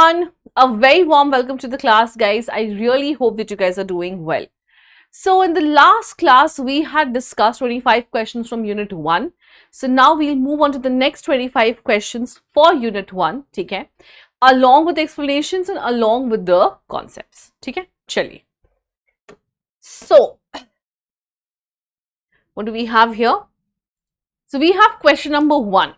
everyone, a very warm welcome to the class, guys. I really hope that you guys are doing well. So in the last class, we had discussed 25 questions from Unit 1. So now we'll move on to the next 25 questions for Unit 1, okay? Along with the explanations and along with the concepts, okay? Chaliye. So, what do we have here? So we have question number 1.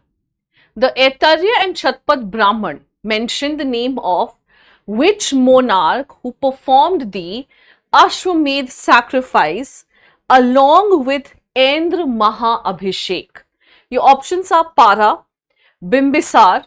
The Aitarya and Chatpat Brahman mentioned the name of which monarch who performed the Ashwamedh sacrifice along with Indra Maha Abhishek. Your options are Para, Bimbisar,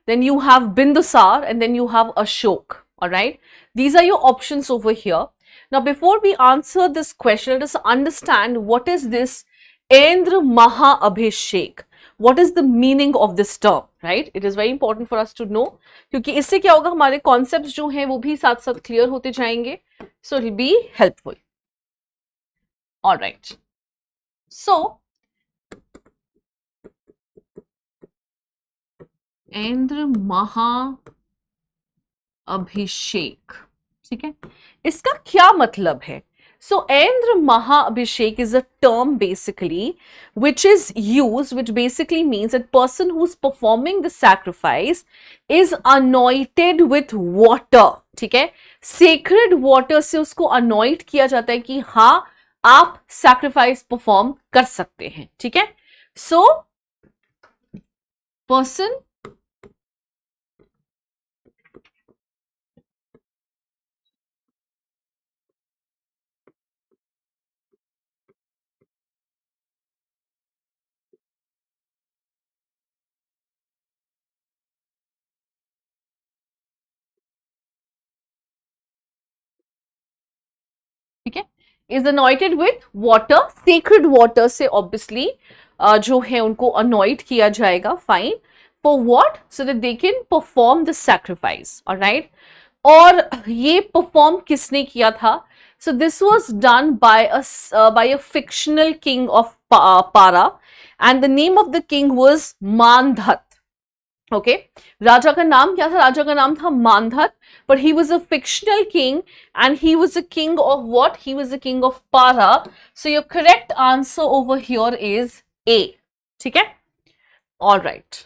then you have Bindusar, and then you have Ashok. Alright, these are your options over here. Now, before we answer this question, let us understand what is this Indra Maha Abhishek. What is the meaning of this term, right? It is very important for us to know, क्योंकि इससे क्या होगा, हमारे concepts जो हैं वो भी साथ साथ clear होते जाएंगे. So it will be helpful. All right. So Indra Maha Abhishek, ठीक है? इसका क्या मतलब है? So Indra Maha Abhishek is a term basically which is used, which basically means that person who's performing the sacrifice is anointed with water, ठीक है? Sacred water से उसको anoint किया जाता है कि हाँ आप sacrifice perform कर सकते हैं, ठीक है? So person ठीक है, is anointed with water, sacred water से ऑब्वियसली जो है उनको अनॉइट किया जाएगा. Fine. For what? So that they can perform the sacrifice. Alright. और ये परफॉर्म किसने किया था? So this was done by a fictional king of पारा and the name of the king was Mandhata. Okay, राजा का नाम क्या था? राजा का नाम था मानधत, but he was a fictional king and he was a king of what? He was a king of Para. So your correct answer over here is A. ठीक है? All right.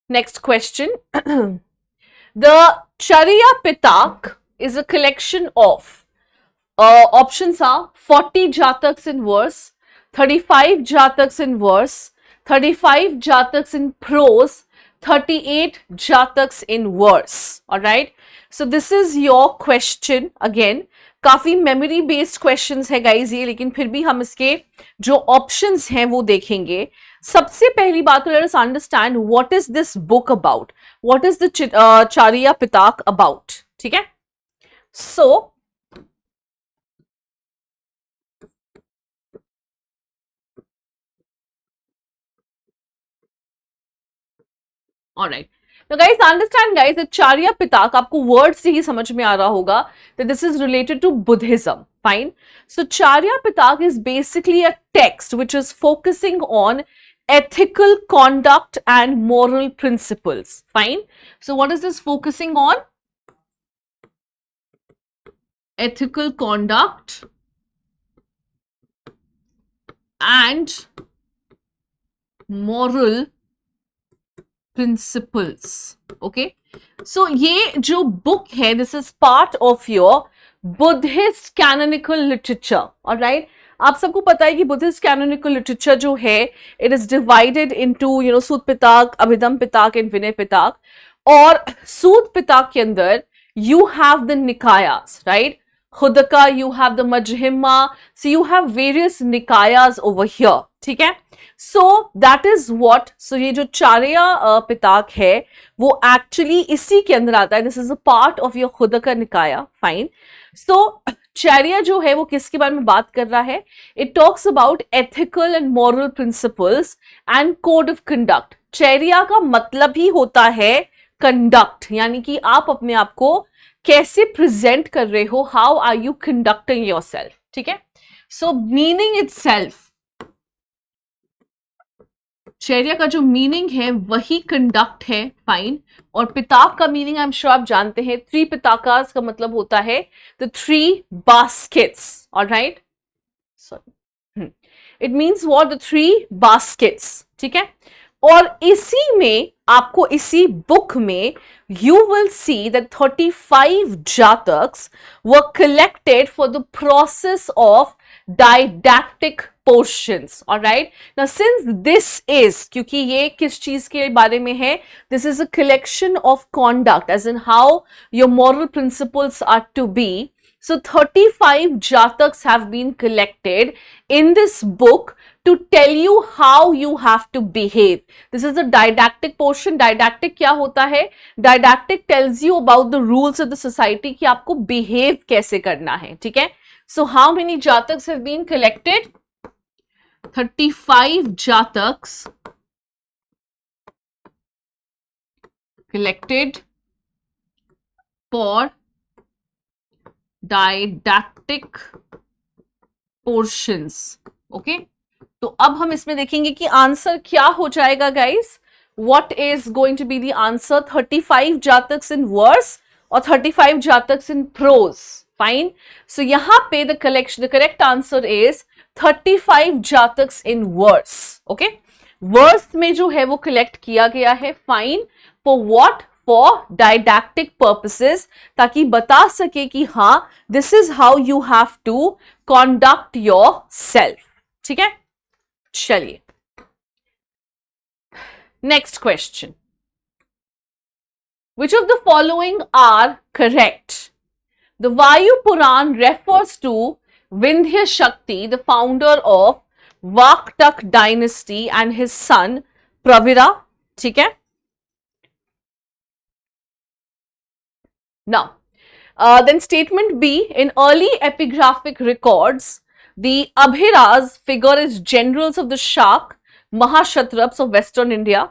Next question. The Charya Pitak is a collection of options are 40 Jataks in verse, 35 Jataks in verse, 35 Jataks in prose, 38 Jataks in verse. Alright. So this is your question. Again, काफी memory based questions है guys ये, लेकिन फिर भी हम इसके जो options हैं वो देखेंगे. सबसे पहली बात तो let us understand what is this book about. What is the Charya Pitak about? ठीक है? So Alright. Now guys, understand guys that Charya Pitak, आपको word से ही समझ में आ रहा होगा that this is related to Buddhism. Fine. So Charya Pitak is basically a text which is focusing on ethical conduct and moral principles. Fine. So what is this focusing on? Ethical conduct and moral principles. Okay, so ये जो book है, this is part of your Buddhist canonical literature. All right, आप सबको पता है कि Buddhist canonical literature जो है, it is divided into Sut Pitak, Abhidham Pitak and Vinay Pitak. और Sut Pitak के अंदर you have the Nikayas, right? Khudaka, you have the Majjhima, so you have various Nikayas over here. ठीक है? So that is what, so ये जो Charya Pitak है वो actually इसी के अंदर आता है. This is a part of your Khudaka Nikaya. Fine. So Charya जो है वो किसके बारे में बात कर रहा है? It talks about ethical and moral principles and code of conduct. Charya का मतलब ही होता है conduct, यानी कि आप अपने आप को कैसे present कर रहे हो, how are you conducting yourself. ठीक है? So meaning itself, चर्या का जो मीनिंग है वही कंडक्ट है, फाइन। और पिताक का मीनिंग आई एम श्योर आप जानते हैं, थ्री पिताकास का मतलब होता है the three baskets, alright. Sorry, it means what, the three baskets, ठीक है। और इसी में आपको, इसी बुक में you will see that 35 jataks were collected for the process of didactic portions, all right। now since this is, क्योंकि ये किस चीज के बारे में है, this is a collection of conduct as in how your moral principles are to be, so 35 jataks have been collected in this book to tell you how you have to behave. This is the didactic portion। didactic क्या होता है? didactic tells you about the rules of the society कि आपको behave कैसे करना है, ठीक है। so how many jataks have been collected? 35 jataks collected for didactic portions, okay। तो अब हम इसमें देखेंगे कि आंसर क्या हो जाएगा guys. What is going to be the answer? 35 Jatakas in verse और 35 Jatakas in prose, fine. So यहां पे the correct answer is 35 Jatakas in verse, okay. Verse में जो है वो कलेक्ट किया गया है, fine. For what? For didactic purposes, ताकि बता सके कि हाँ this is how you have to conduct your सेल्फ, ठीक है। चलिए next question, which of the following are correct? The Vayu Puran refers to Vindhya Shakti, the founder of Vaktak dynasty, and his son Pravira, ठीक है। Now then statement B, in early epigraphic records the Abhiras figure as generals of the Shak Mahashatraps of Western India.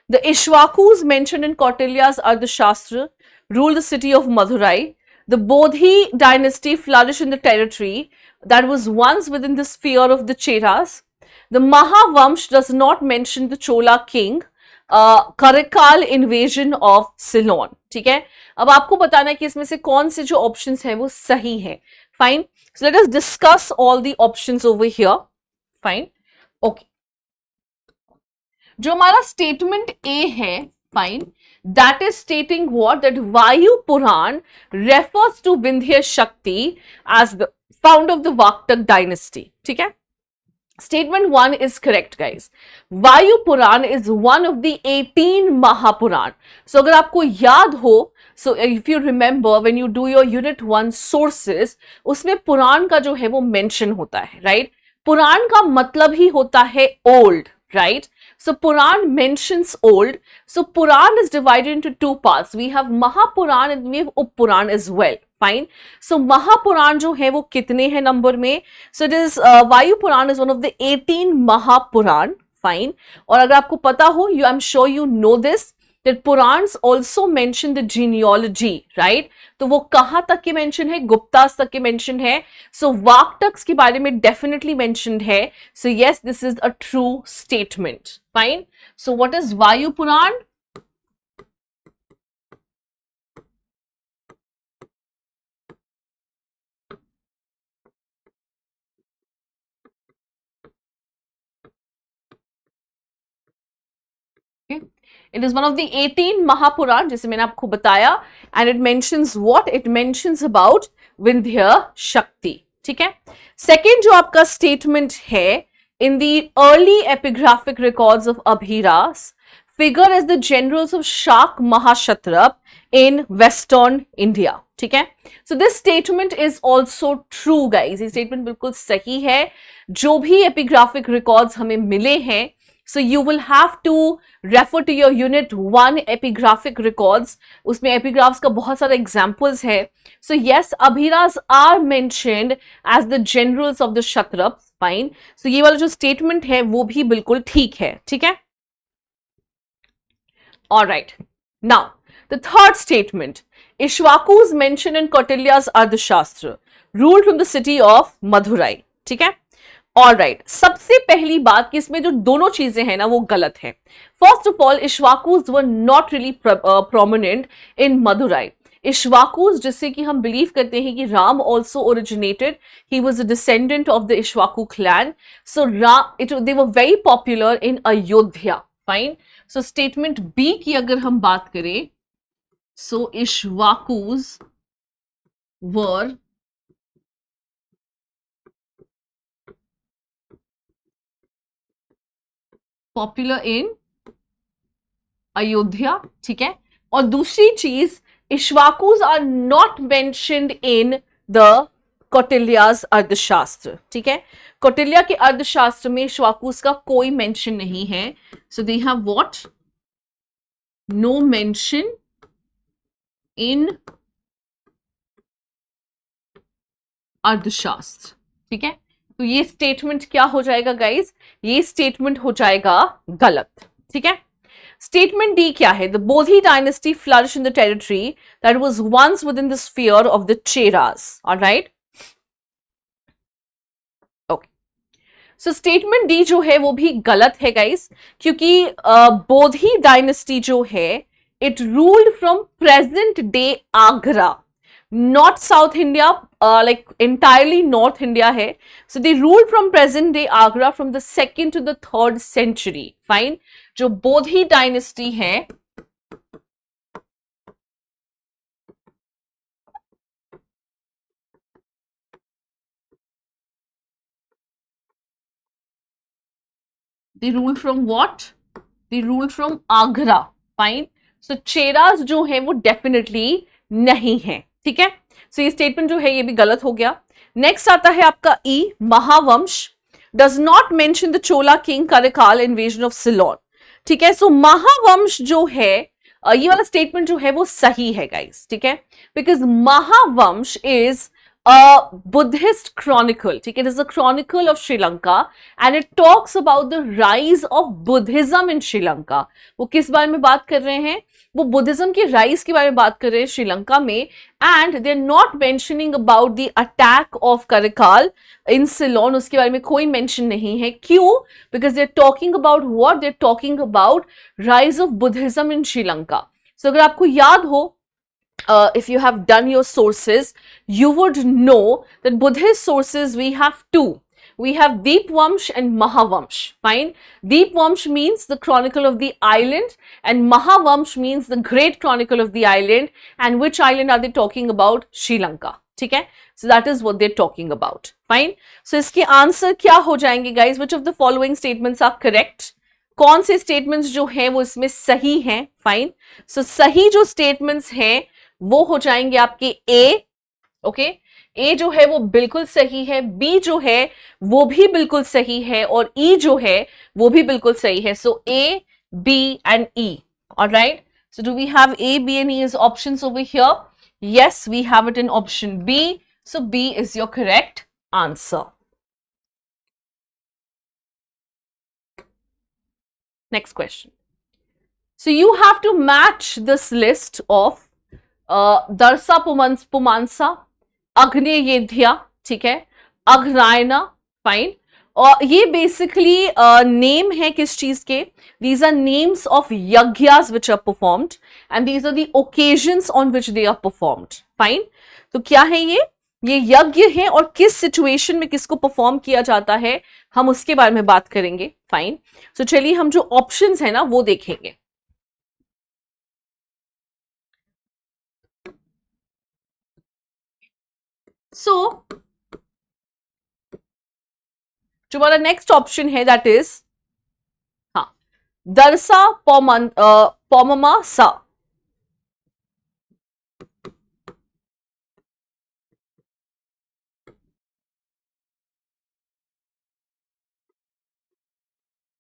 The Ishwakus mentioned in Kautilya's Ardhashastra ruled the city of Madurai. The Bodhi dynasty flourished in the territory that was once within the sphere of the Cheras. The Mahavamsh does not mention the Chola king Karakal invasion of Ceylon, ठीक है। अब आपको बताना है कि इसमें से कौन से जो ऑप्शंस हैं वो सही है, fine. So let us discuss all the options over here, fine, okay. जो हमारा स्टेटमेंट ए है, fine, that is stating what, that Vayu Purana refers to Vindhya Shakti as the founder of the Vakataka dynasty, ठीक है। Statement 1 is correct, guys. Vayu Puran is one of the 18 Mahapuran. So, अगर आपको याद हो, so if you remember when you do your unit 1 sources, उसमें पुराण का जो है वो mention होता है, right? पुराण का मतलब ही होता है old, right? So, Puran mentions old. So, Puran is divided into two parts. We have Mahapuran and we have Uppuran as well. Fine. So Mahapurana जो है वो कितने हैं नंबर में? सो it is Vayu Purana is one of the 18 Mahapurana, fine. और अगर आपको पता हो, you I am sure you know this, that Puranas also mention the genealogy, right. तो वो कहां तक के मेंशन है? गुप्तास तक के मेंशन है। सो वाक्टक्स के बारे में डेफिनेटली मेंशनड है। So yes, this is a true statement, fine. So what is Vayu Purana? It is one of the 18 Mahapuran, जिसे मैंने आपको बताया, and it mentions what? It mentions about Vindhya Shakti, ठीक है। Second जो आपका statement है, in the early epigraphic records of Abhiras, figure as the generals of Shak Mahashatrap in Western India, ठीक है। So this statement is also true, guys. ये statement बिल्कुल सही है। जो भी epigraphic records हमें मिले हैं, so you will have to refer to your unit 1 epigraphic records. उसमें epigraphs का बहुत सारा examples है। So yes, Abhiras are mentioned as the generals of the Kshatraps, fine. So ये वाला जो statement है वो भी बिल्कुल ठीक है, ठीक है। All right. Now the third statement, Ishwakus mentioned in Kautilya's Ardhashastra ruled from the city of Madurai, ठीक है। ऑलराइट, सबसे पहली बात कि इसमें जो दोनों चीजें हैं ना वो गलत है. First of all, Ikshvakus were not really prominent in Madurai. Ikshvakus, जिससे कि हम बिलीव करते हैं कि Ram also originated, he was a descendant of the Ikshvaku clan. So they were very popular in Ayodhya. Fine. So statement B की अगर हम बात करें, सो इश्वाकुस वर पॉपुलर इन अयोध्या. ठीक है. और दूसरी चीज, Ikshvakus are not mentioned in the Kautilya's Arthashastra. ठीक है. कौटिल्या के अर्थशास्त्र में इश्वाकुस का कोई मेंशन नहीं है. So they have what, no mention in Arthashastra. ठीक है. तो ये स्टेटमेंट क्या हो जाएगा गाइस? ये स्टेटमेंट हो जाएगा गलत. ठीक है. स्टेटमेंट डी क्या है? The Bodhi dynasty flourish in the territory that was once within the sphere of the Cheras. Alright. Okay. So statement D जो है वो भी गलत है गाइस, क्योंकि बोधी डायनेस्टी जो है it ruled from present day Agra, not south India, like entirely North India है. So they ruled from present day Agra from the 2nd to the 3rd century. Fine. जो बोधी डायनेस्टी है they ruled from what? They ruled from Agra. Fine. So Cheras जो है वो definitely नहीं है. ठीक है. सो ये स्टेटमेंट जो है ये भी गलत हो गया. नेक्स्ट आता है आपका E, Mahavamsa does not mention the Chola king Karikala invasion of Ceylon. ठीक है. सो महावंश जो है ये वाला स्टेटमेंट जो है वो सही है गाइस. ठीक है. Because Mahavamsa is a Buddhist chronicle. ठीक है. It is a chronicle of Sri Lanka and it talks about the rise of Buddhism in Sri Lanka. वो किस बारे में बात कर रहे हैं? वो बुद्धिज्म की राइज के बारे में बात कर रहे हैं श्रीलंका में. And they are not mentioning about the attack of Karikala in Ceylon. उसके बारे में कोई मेंशन नहीं है. क्यों? Because they are talking about what? They are talking about rise of Buddhism in Sri Lanka. So अगर आपको याद हो, if you have done your sources, you would know that Buddhist sources we have two. We have Deepvamsh and Mahavamsh. Fine. Deepvamsh means the chronicle of the island and Mahavamsh means the great chronicle of the island. And which island are they talking about? Sri Lanka. ठीक है. So that is what they're talking about. Fine. So इसके answer क्या हो जाएंगे guys? Which of the following statements are correct? कौन से statements जो हैं वो इसमें सही हैं? Fine. So सही जो statements हैं वो हो जाएंगे आपके ए. ओके. ए जो है वो बिल्कुल सही है, बी जो है वो भी बिल्कुल सही है और ई जो है वो भी बिल्कुल सही है. So A, B and E. Alright. So do we have A, B and E as options over here? Yes, we have it in option B. So B is your correct answer. Next question. So you have to match this list of Darsha Purnamasa, Agnyadheya. ठीक है. Agrayana. Fine. और ये basically name है किस चीज के? These are names of yajnas which are performed and these are the occasions on which they are performed. Fine. तो क्या है ये यज्ञ है और किस सिचुएशन में किसको परफॉर्म किया जाता है हम उसके बारे में बात करेंगे. फाइन. सो चलिए हम जो ऑप्शंस है ना वो देखेंगे. सो जो हमारा नेक्स्ट ऑप्शन है दैट इज हाँ, दरसा पौममा सा.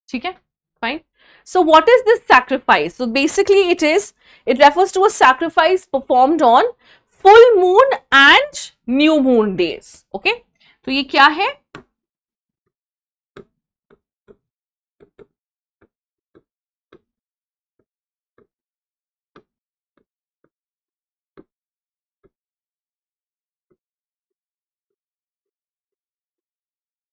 ठीक है. Fine. So what is this sacrifice? So basically it refers to a sacrifice performed on full moon and new moon days. Okay. तो ये क्या है?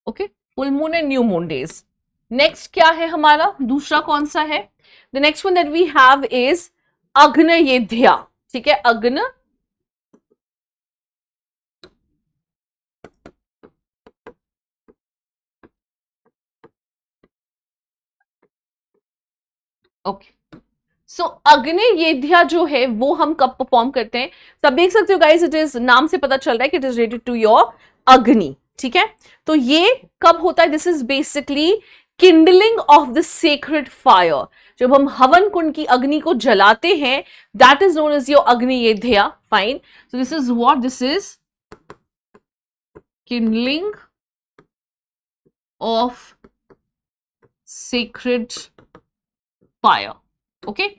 Okay. Full moon and new moon days. Next क्या है हमारा, दूसरा कौन सा है? The next one that we have is Agnyadheya, ठीक है, अग्न ओके। सो अग्नयेध्या जो है वो हम कब परफॉर्म करते हैं? सब देख सकते हो गाइस, इट इज, नाम से पता चल रहा है कि it is related to your Agni, ठीक है। तो ये कब होता है? This is basically kindling of the sacred fire. जब हम हवन कुंड की अग्नि को जलाते हैं, that is known as your Agnyadheya, fine. So this is what, this is kindling of sacred fire, okay.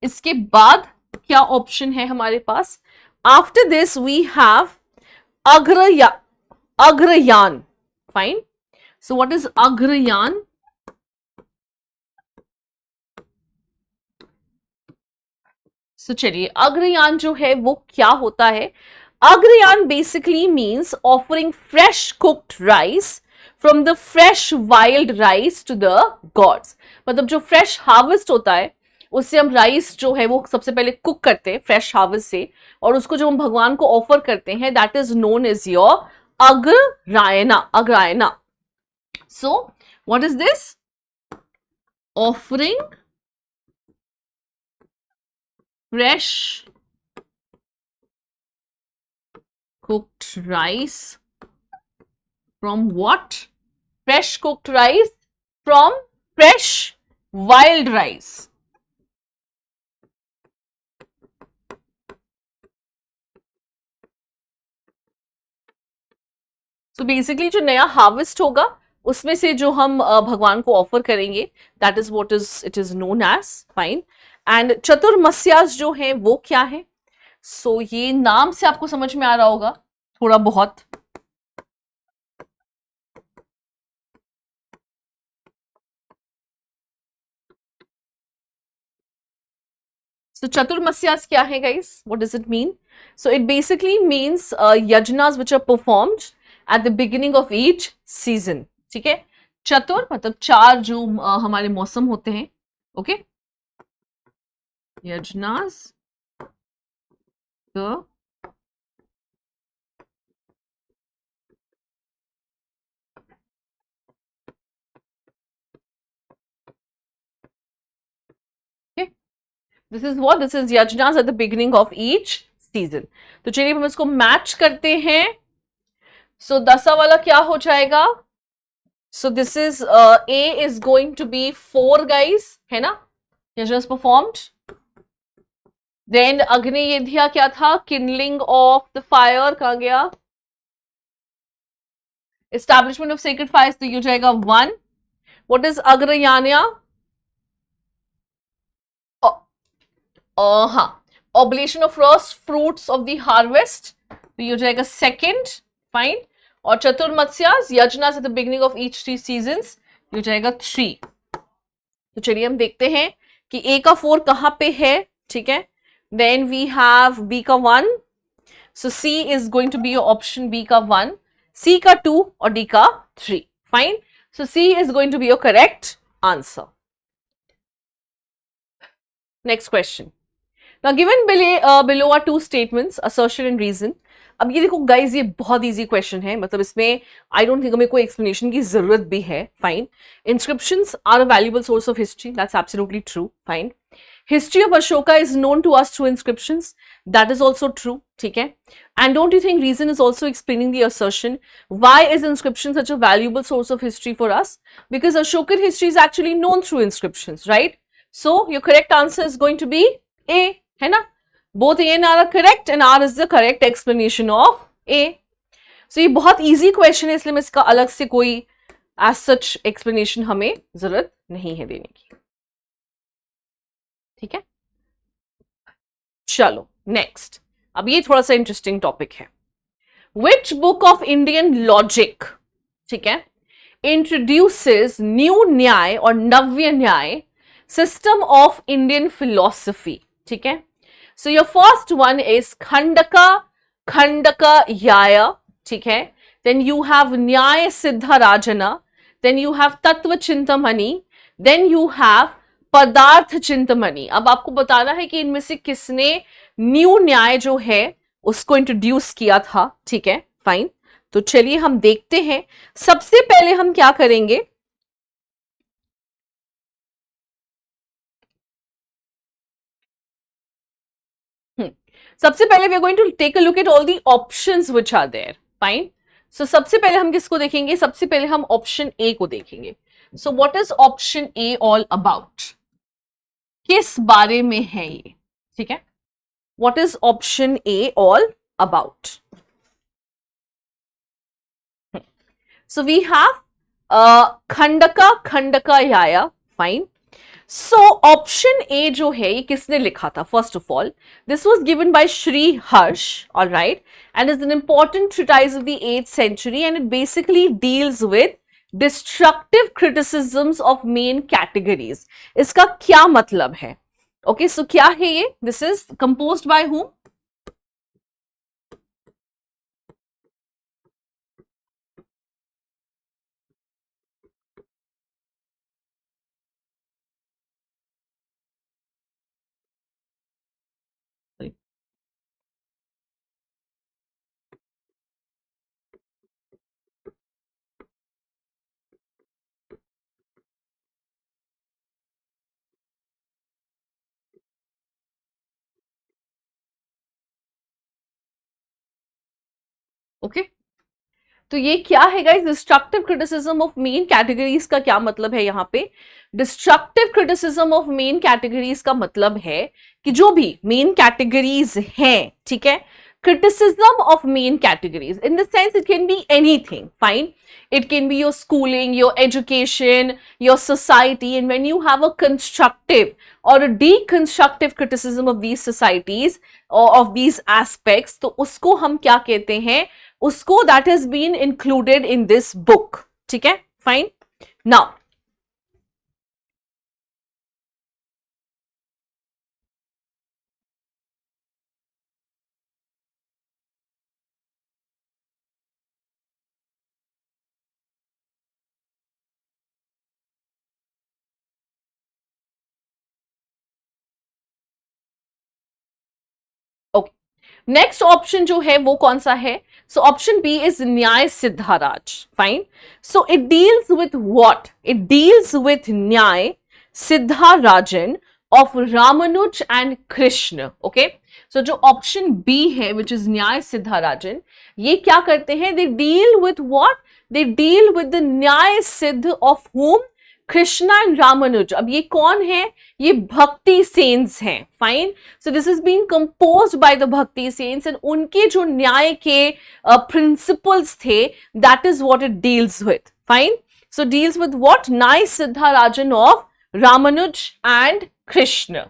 इसके बाद क्या ऑप्शन है हमारे पास? After this we have Agrayana, fine. So what is Agrayana? सो चलिए, अग्रयान जो है वो क्या होता है? Agrayana basically means offering fresh cooked rice from the fresh wild rice to the gods. मतलब जो फ्रेश हार्वेस्ट होता है उससे हम राइस जो है वो सबसे पहले कुक करते हैं फ्रेश हार्वेस्ट से, और उसको जो हम भगवान को ऑफर करते हैं, that is known as your Agrayana, Agrayana. So what is this? Offering fresh cooked rice from what? Fresh cooked rice from fresh wild rice. तो बेसिकली जो नया हार्वेस्ट होगा उसमें से जो हम भगवान को ऑफर करेंगे, that is what is it is known as, fine. And Chaturmasyas जो है वो क्या है? सो ये नाम से आपको समझ में आ रहा होगा थोड़ा बहुत। So chaturmasyas क्या है guys? What does it mean? So it basically means yajnas which are performed at the beginning of each season. ठीक है, चतुर मतलब चार जो हमारे मौसम होते हैं, okay. Yajnas the this is what, this is yajnas at the beginning of each season. तो चलिए हम इसको मैच करते हैं। सो दसा वाला क्या हो जाएगा? So this is a is going to be 4 guys, है ना, यजनास परफॉर्म्ड। देन अग्नियेध्या क्या था? किंडलिंग ऑफ द फायर, कहां गया? एस्टैब्लिशमेंट ऑफ सेक्रेड फायर, तो ये हो जाएगा 1। What is agrayanya? हाँ, oblation of first fruits of the harvest, तो ये हो जाएगा 2nd, फाइन। और chaturmasyas, yajnas at the beginning of each 3 seasons, ये हो जाएगा 3। तो चलिए हम देखते हैं कि ए का 4 कहां पे है, ठीक है। देन वी हैव बी का 1, so C is going to be your option, B का 1, सी का 2 और डी का 3, fine. So C is going to be your correct answer. Next question. Now given below are 2 statements, assertion and reason. अब ये देखो guys, ये बहुत easy question है, मतलब इसमें आई डोंट थिंक हमें कोई एक्सप्लेनेशन की जरूरत भी है, fine. Inscriptions are a valuable source of history, that's absolutely true, fine. History of Ashoka is known to us through inscriptions, that is also true, ठीक है। And don't you think reason is also explaining the assertion? Why is inscription such a valuable source of history for us? Because Ashokan history is actually known through inscriptions, right? So your correct answer is going to be ए, है ना। Both A and R R correct and R is the correct explanation of A. So ये बहुत easy question है, इसलिए मैं इसका अलग से कोई एज सच एक्सप्लेनेशन हमें जरूरत नहीं है देने की, ठीक है। चलो नेक्स्ट, अब ये थोड़ा सा इंटरेस्टिंग टॉपिक है। विच बुक ऑफ इंडियन लॉजिक, ठीक है, इंट्रोड्यूसेस न्यू न्याय और नव्य न्याय सिस्टम ऑफ इंडियन फिलोसफी, ठीक है। So your first one is खंडका याय, ठीक है। देन यू हैव न्याय सिद्धाराजना, then you have तत्व चिंतामणि, then you have पदार्थ चिंतामणि। अब आपको बताना है कि इनमें से किसने न्यू न्याय जो है उसको इंट्रोड्यूस किया था। ठीक है, फाइन। तो चलिए हम देखते हैं। सबसे पहले हम क्या करेंगे, सबसे पहले we are going to take a look at all the options which are there. Fine. So सबसे पहले हम किसको देखेंगे, सबसे पहले हम ऑप्शन ए को देखेंगे। So what is option A all about, किस बारे में है ये? ठीक है, what is option A all about? So we have खंडका खंडकायाया। फाइन। सो ऑप्शन ए जो है ये किसने लिखा था? First of all, this was given by Shri Harsha, alright, and is an important treatise of the 8th century, and it basically deals with destructive criticisms of main categories. इसका क्या मतलब है? ओके, सो क्या है ये? This is composed bye whom? Okay, तो ये क्या है guys? Destructive criticism of main categories का क्या मतलब है यहाँ पे? Destructive criticism of main categories का मतलब है कि जो भी मेन कैटेगरीज हैं, ठीक है, criticism of main categories in the sense it can be anything, fine, it can be your schooling, your education, your society, and when you have a constructive or a deconstructive criticism of these societies or of these aspects, तो उसको हम क्या कहते हैं? उसको that has been included in this book. ठीक है, fine. Now next option जो है वो कौन सा है? So option B is Nyaya सिद्धाराज। Fine. So it deals with what? It deals with Nyaya सिद्धाराजन of Ramanuja and Krishna. Okay, so जो ऑप्शन बी है विच इज न्याय सिद्धाराजन, ये क्या करते हैं? They deal with what? They deal with the Nyaya Siddha of whom? Krishna and Ramanuja. अब ये कौन है? ये भक्ति सेन्स हैं। Fine. So this is being composed by the bhakti saints, and उनके जो न्याय के प्रिंसिपल्स थे, that is what it deals with. Fine. So deals with what? Nyaya सिद्धाराजन of Ramanuja and Krishna.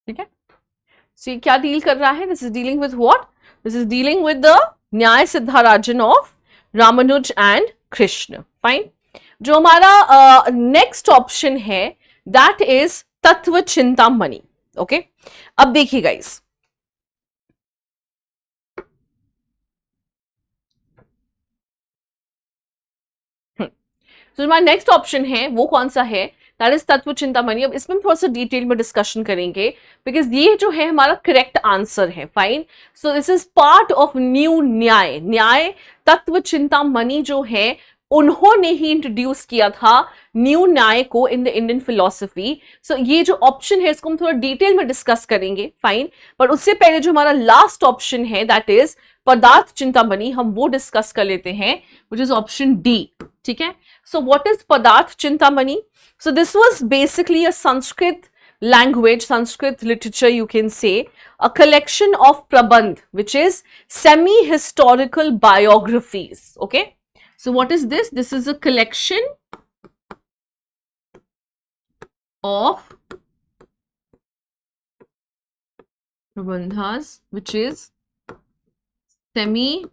ठीक है, सो ये क्या डील कर रहा है? This is dealing with what? This is dealing with the Nyaya सिद्धाराजन of Ramanuja and Krishna. Fine. जो हमारा नेक्स्ट ऑप्शन है that is Tattva Chintamani. Okay, अब देखिए गाइस, तो हमारा नेक्स्ट ऑप्शन है वो कौन सा है? That is Tattva Chintamani. अब इसमें थोड़ा सा डिटेल में डिस्कशन करेंगे, बिकॉज ये जो है हमारा करेक्ट आंसर है। Fine. So this is part of new न्याय। न्याय तत्व चिंतामणि जो है, उन्होंने ही इंट्रोड्यूस किया था न्यू न्याय को इन द इंडियन फिलोसफी। सो ये जो ऑप्शन है इसको हम थोड़ा डिटेल में डिस्कस करेंगे। फाइन। पर उससे पहले जो हमारा लास्ट ऑप्शन है दैट इज पदार्थ चिंतामणि, हम वो डिस्कस कर लेते हैं, विच इज ऑप्शन डी। ठीक है, so what is Padarth Chintamani? So this was basically a Sanskrit language, Sanskrit literature you can say, a collection of prabandh, which is semi-historical biographies. Okay, so what is this? This is a collection of Prabandhas, which is semi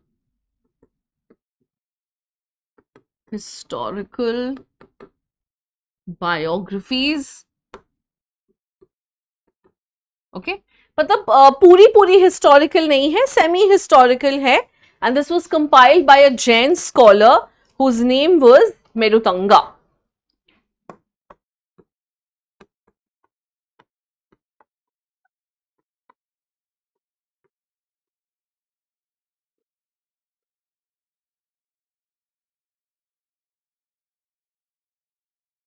historical biographies. Okay मतलब पूरी पूरी historical नहीं है, semi historical है, and this was compiled by a Jain scholar whose name was Merutunga.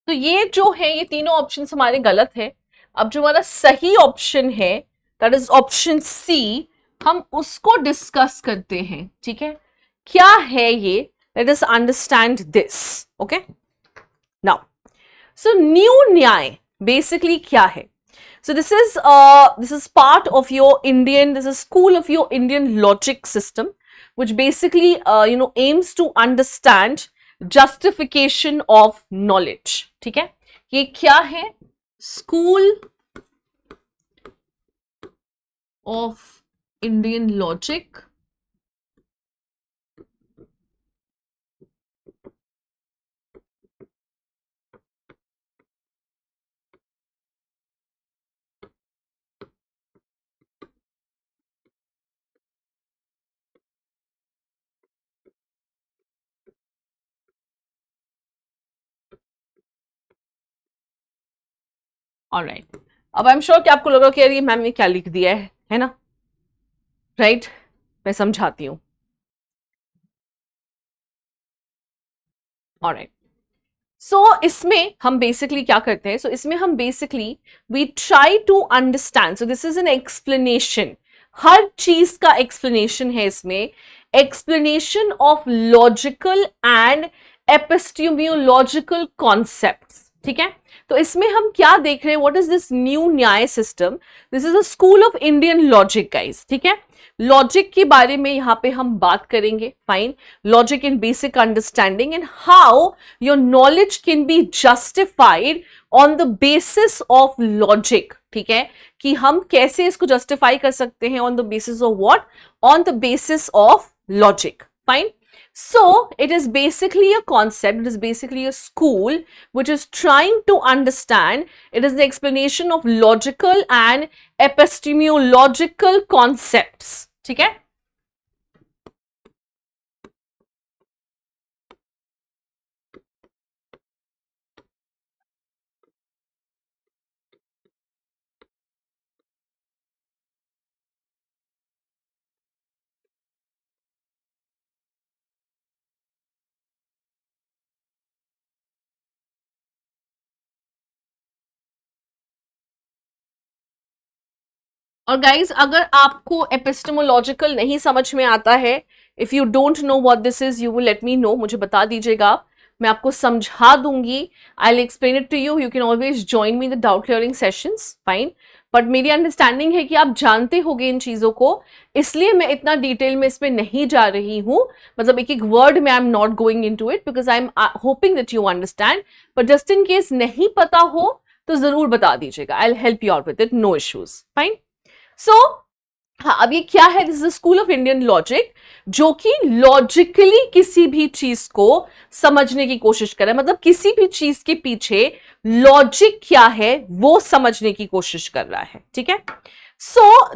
तो ये जो है ये तीनों ऑप्शंस हमारे गलत है. अब जो हमारा सही ऑप्शन है दैट इज ऑप्शन सी, हम उसको डिस्कस करते हैं. ठीक है, क्या है ये, let us understand this. Okay now, so new न्याय बेसिकली क्या है? So this is part of your Indian, this is school of your Indian logic system, which basically aims to understand justification of knowledge. ठीक है, ये क्या है? School of Indian logic. Alright, अब आई am sure कि आपको लगा कि यार ये मैम ने क्या लिख दिया है ना? राइट, मैं समझाती हूं. ऑलराइट, सो इसमें हम बेसिकली क्या करते हैं? सो इसमें हम basically we try to understand. So this is an explanation, हर चीज का एक्सप्लेनेशन है इसमें. Explanation of logical and epistemological concepts. ठीक है, तो इसमें हम क्या देख रहे हैं? What is this new Nyaya system? This is a school of Indian logic guys. ठीक है, लॉजिक के बारे में यहां पे हम बात करेंगे. Fine, logic in basic understanding and how your knowledge can be justified on the basis of logic. ठीक है, कि हम कैसे इसको जस्टिफाई कर सकते हैं on the basis of what? On the basis of logic. Fine, so it is basically a concept, it is basically a school which is trying to understand, it is the explanation of logical and epistemological concepts. ठीक है, और guys अगर आपको epistemological नहीं समझ में आता है, if you don't know what this is, you will let me know, मुझे बता दीजिएगा, मैं आपको समझा दूंगी. I will explain it to you. You can always join me the doubt clearing sessions. Fine, but मेरी अंडरस्टैंडिंग है कि आप जानते होंगे इन चीजों को, इसलिए मैं इतना डिटेल में इसमें नहीं जा रही हूं. मतलब एक एक वर्ड में I am not going into it because I am hoping that you understand. But just in case नहीं पता हो तो जरूर बता दीजिएगा. I will help you out with it, no issues. Fine, so हाँ, अब ये क्या है? This is school of Indian logic, जो कि लॉजिकली किसी भी चीज को समझने की कोशिश करे, मतलब किसी भी चीज के पीछे लॉजिक क्या है वो समझने की कोशिश कर रहा है. ठीक है, so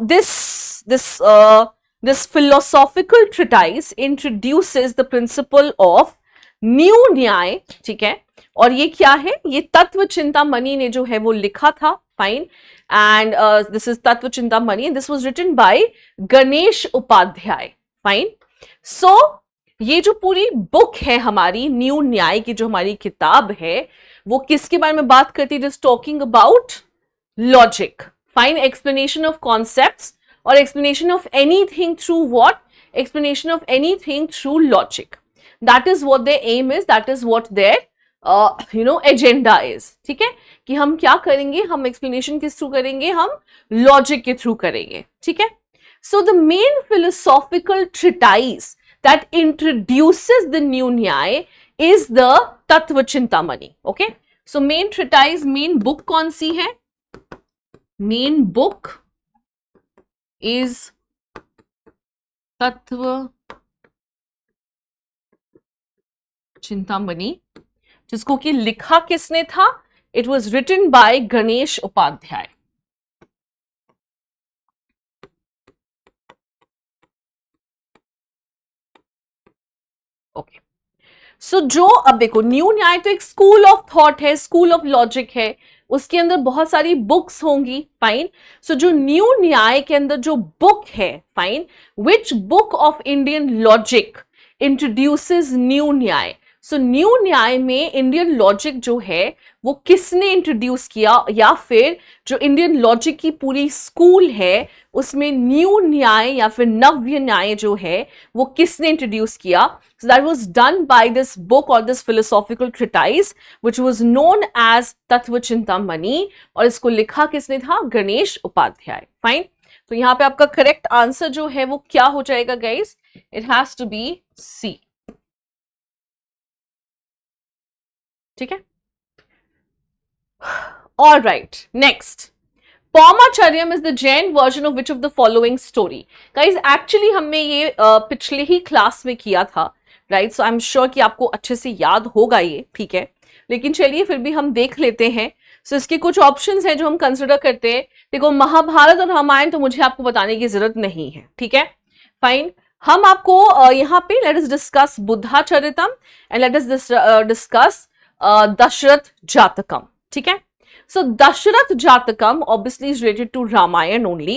this philosophical treatise introduces the principle of new न्याय. ठीक है, और ये क्या है? ये तत्व चिंतामणि ने जो है वो लिखा था. Fine, and this is Tattva Chintamani and this was written by Ganesh Upadhyay. Fine, so ये जो पूरी बुक है हमारी न्यू न्याय की, जो हमारी किताब है, वो किसके बारे में बात करती है? Just talking about logic. Fine, explanation of concepts और explanation of anything through what? Explanation of anything through logic. That is what their aim is, that is what their agenda is. ठीक है, कि हम क्या करेंगे? हम एक्सप्लेनेशन किस through करेंगे? हम लॉजिक के थ्रू करेंगे. ठीक है, so the main philosophical treatise that introduces the new न्याय इज द तत्व Chintamani. Okay, so main treatise, main book कौन सी है? Main book is Tattva Chintamani, जिसको कि लिखा किसने था? It was written by Ganesh Upadhyay. Okay, so जो अब देखो, न्यू न्याय तो एक स्कूल ऑफ थॉट है, स्कूल ऑफ लॉजिक है, उसके अंदर बहुत सारी बुक्स होंगी, फाइन। सो जो न्यू न्याय के अंदर जो बुक है, fine, which book of Indian logic introduces new Nyaya? So new न्याय में इंडियन लॉजिक जो है वो किसने इंट्रोड्यूस किया, या फिर जो इंडियन लॉजिक की पूरी स्कूल है उसमें न्यू न्याय या फिर नव्य न्याय जो है वो किसने इंट्रोड्यूस किया? So that was done by this book or this philosophical treatise which was known as Tattva Chintamani, और इसको लिखा किसने था? गणेश उपाध्याय। फाइन, तो यहां पे आपका करेक्ट आंसर जो है वो क्या हो जाएगा guys? It has to be C. ठीक है, all right, next, Paumacharyam is the Jain version of which of the following story? Guys actually हमने ये पिछले ही क्लास में किया था, right? So I am sure कि आपको अच्छे से याद होगा ये, ठीक है, लेकिन चलिए फिर भी हम देख लेते हैं। सो इसके कुछ ऑप्शंस हैं जो हम कंसिडर करते हैं। देखो, महाभारत और रामायण तो मुझे आपको बताने की जरूरत नहीं है, ठीक है, फाइन। हम आपको यहाँ पे let us discuss Buddhacharitam and let us discuss Dasharath Jatakam, ठीक है। So Dashrath Jatakam obviously is related to Ramayana only,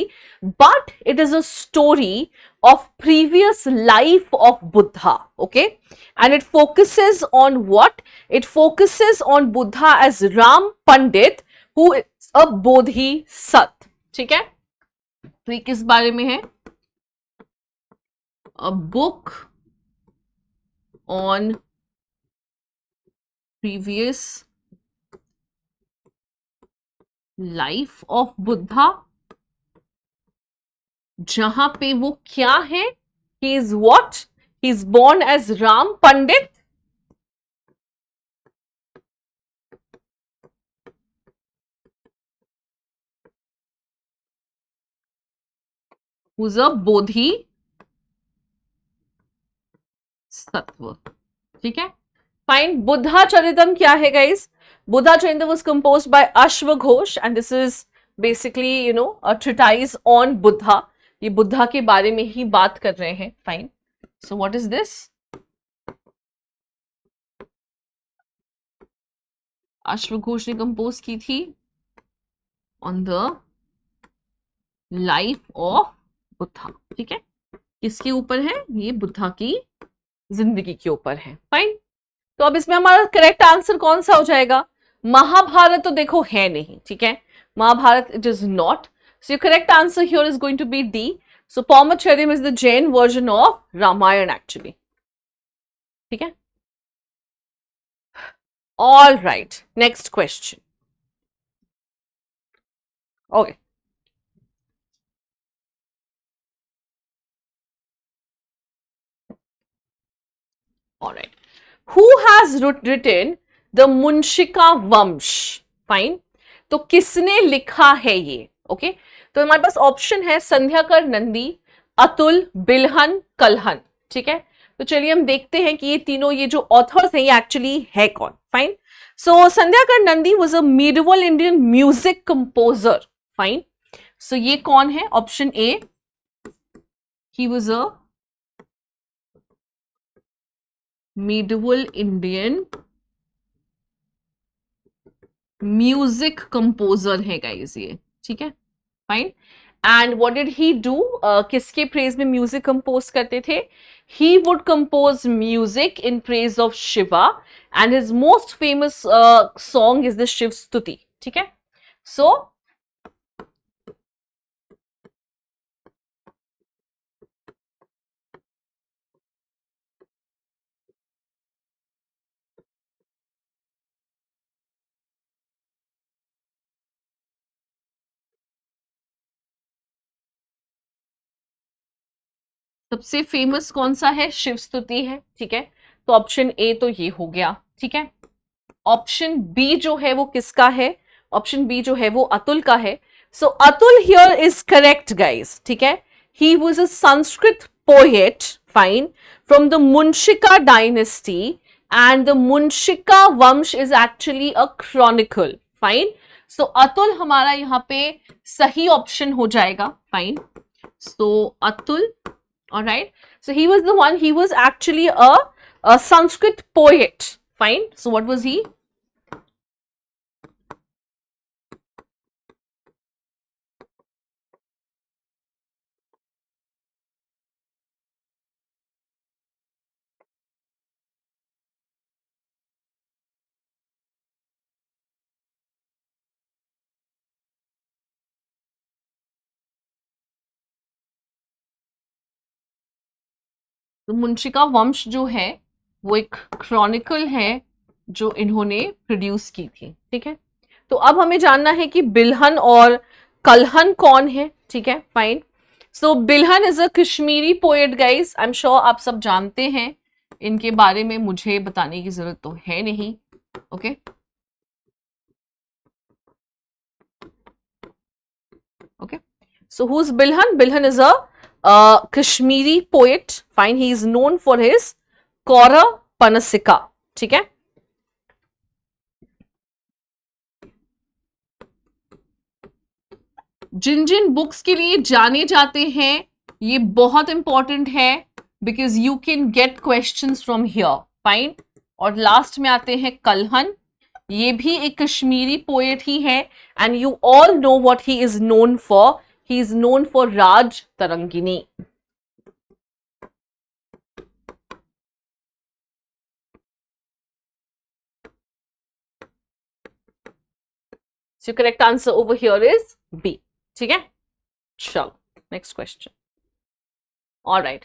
but it is a story of previous life of Buddha, okay? And it focuses on what? It focuses on Buddha as Ram Pandit, who is a Bodhisat, ठीक है? तो ये किस बारे में है? A book on previous life of Buddha, जहां पे वो क्या है? He is what? He is born as Ram Pandit, who's a Bodhisattva, ठीक है, फाइन। बुद्धा चरितम क्या है guys? Buddha Charita was composed by Ashwaghosh and this is basically a treatise on Buddha. ये बुद्धा के बारे में ही बात कर रहे हैं, fine. So what is this? अश्वघोष ने कंपोज की थी on the life of Buddha, ठीक है। किसके ऊपर है? ये बुद्धा की जिंदगी के ऊपर है, फाइन। तो अब इसमें हमारा करेक्ट आंसर कौन सा हो जाएगा? महाभारत तो देखो है नहीं, ठीक है, Mahabharat it is not. So your correct answer here is going to be D. So Paumacharyam is the Jain version of Ramayan actually, ठीक है। All right, next question. Okay, all right, who has written the Munshika Vansh? Fine, तो किसने लिखा है ये? Okay, तो हमारे पास option है संध्याकर नंदी, अतुल, बिल्हन, कल्हन, ठीक है। तो चलिए हम देखते हैं कि ये तीनों, ये जो ऑथर्स हैं ये एक्चुअली है कौन, fine. So Sandhyakar Nandi was a medieval Indian music composer, fine. So ये कौन है? Option A, he was a medieval Indian music composer है गाइस ये, ठीक है, fine. And what did he do? किसके प्रेज में म्यूजिक कंपोज करते थे? He would compose music in praise of Shiva and his most famous song is the Shiv Stuti, ठीक है। सो सबसे फेमस कौन सा है? शिव स्तुति है, ठीक है। तो ऑप्शन ए तो ये हो गया, ठीक है। ऑप्शन बी जो है वो किसका है? ऑप्शन बी जो है वो अतुल का है। So Atul here is correct guys, ठीक है. He was a Sanskrit poet, fine, from the Munshika dynasty, and the Munshika वंश is actually a chronicle, fine. So Atul हमारा यहाँ पे सही ऑप्शन हो जाएगा, fine. So Atul, alright. So he was the one. He was actually a Sanskrit poet, fine. So what was he? तो मुंशिका वंश जो है वो एक क्रॉनिकल है जो इन्होंने प्रोड्यूस की थी, ठीक है. तो अब हमें जानना है कि बिल्हन और कल्हन कौन है, ठीक है, fine. So Bilhana is a Kashmiri poet guys. I am sure आप सब जानते हैं, इनके बारे में मुझे बताने की जरूरत तो है नहीं, okay. Okay, so who is Bilhana? Bilhana is a Kashmiri poet, fine. He is known for his कौरा पनसिका, ठीक है. जिन जिन बुक्स के लिए जाने जाते हैं ये बहुत इंपॉर्टेंट है, because you can get questions from here, fine. और लास्ट में आते हैं कल्हन. ये भी एक कश्मीरी पोएट ही है, and you all know what he is known for. He is known for Raj Tarangini. So your correct answer over here is B. ठीक है, चलो next question. Alright.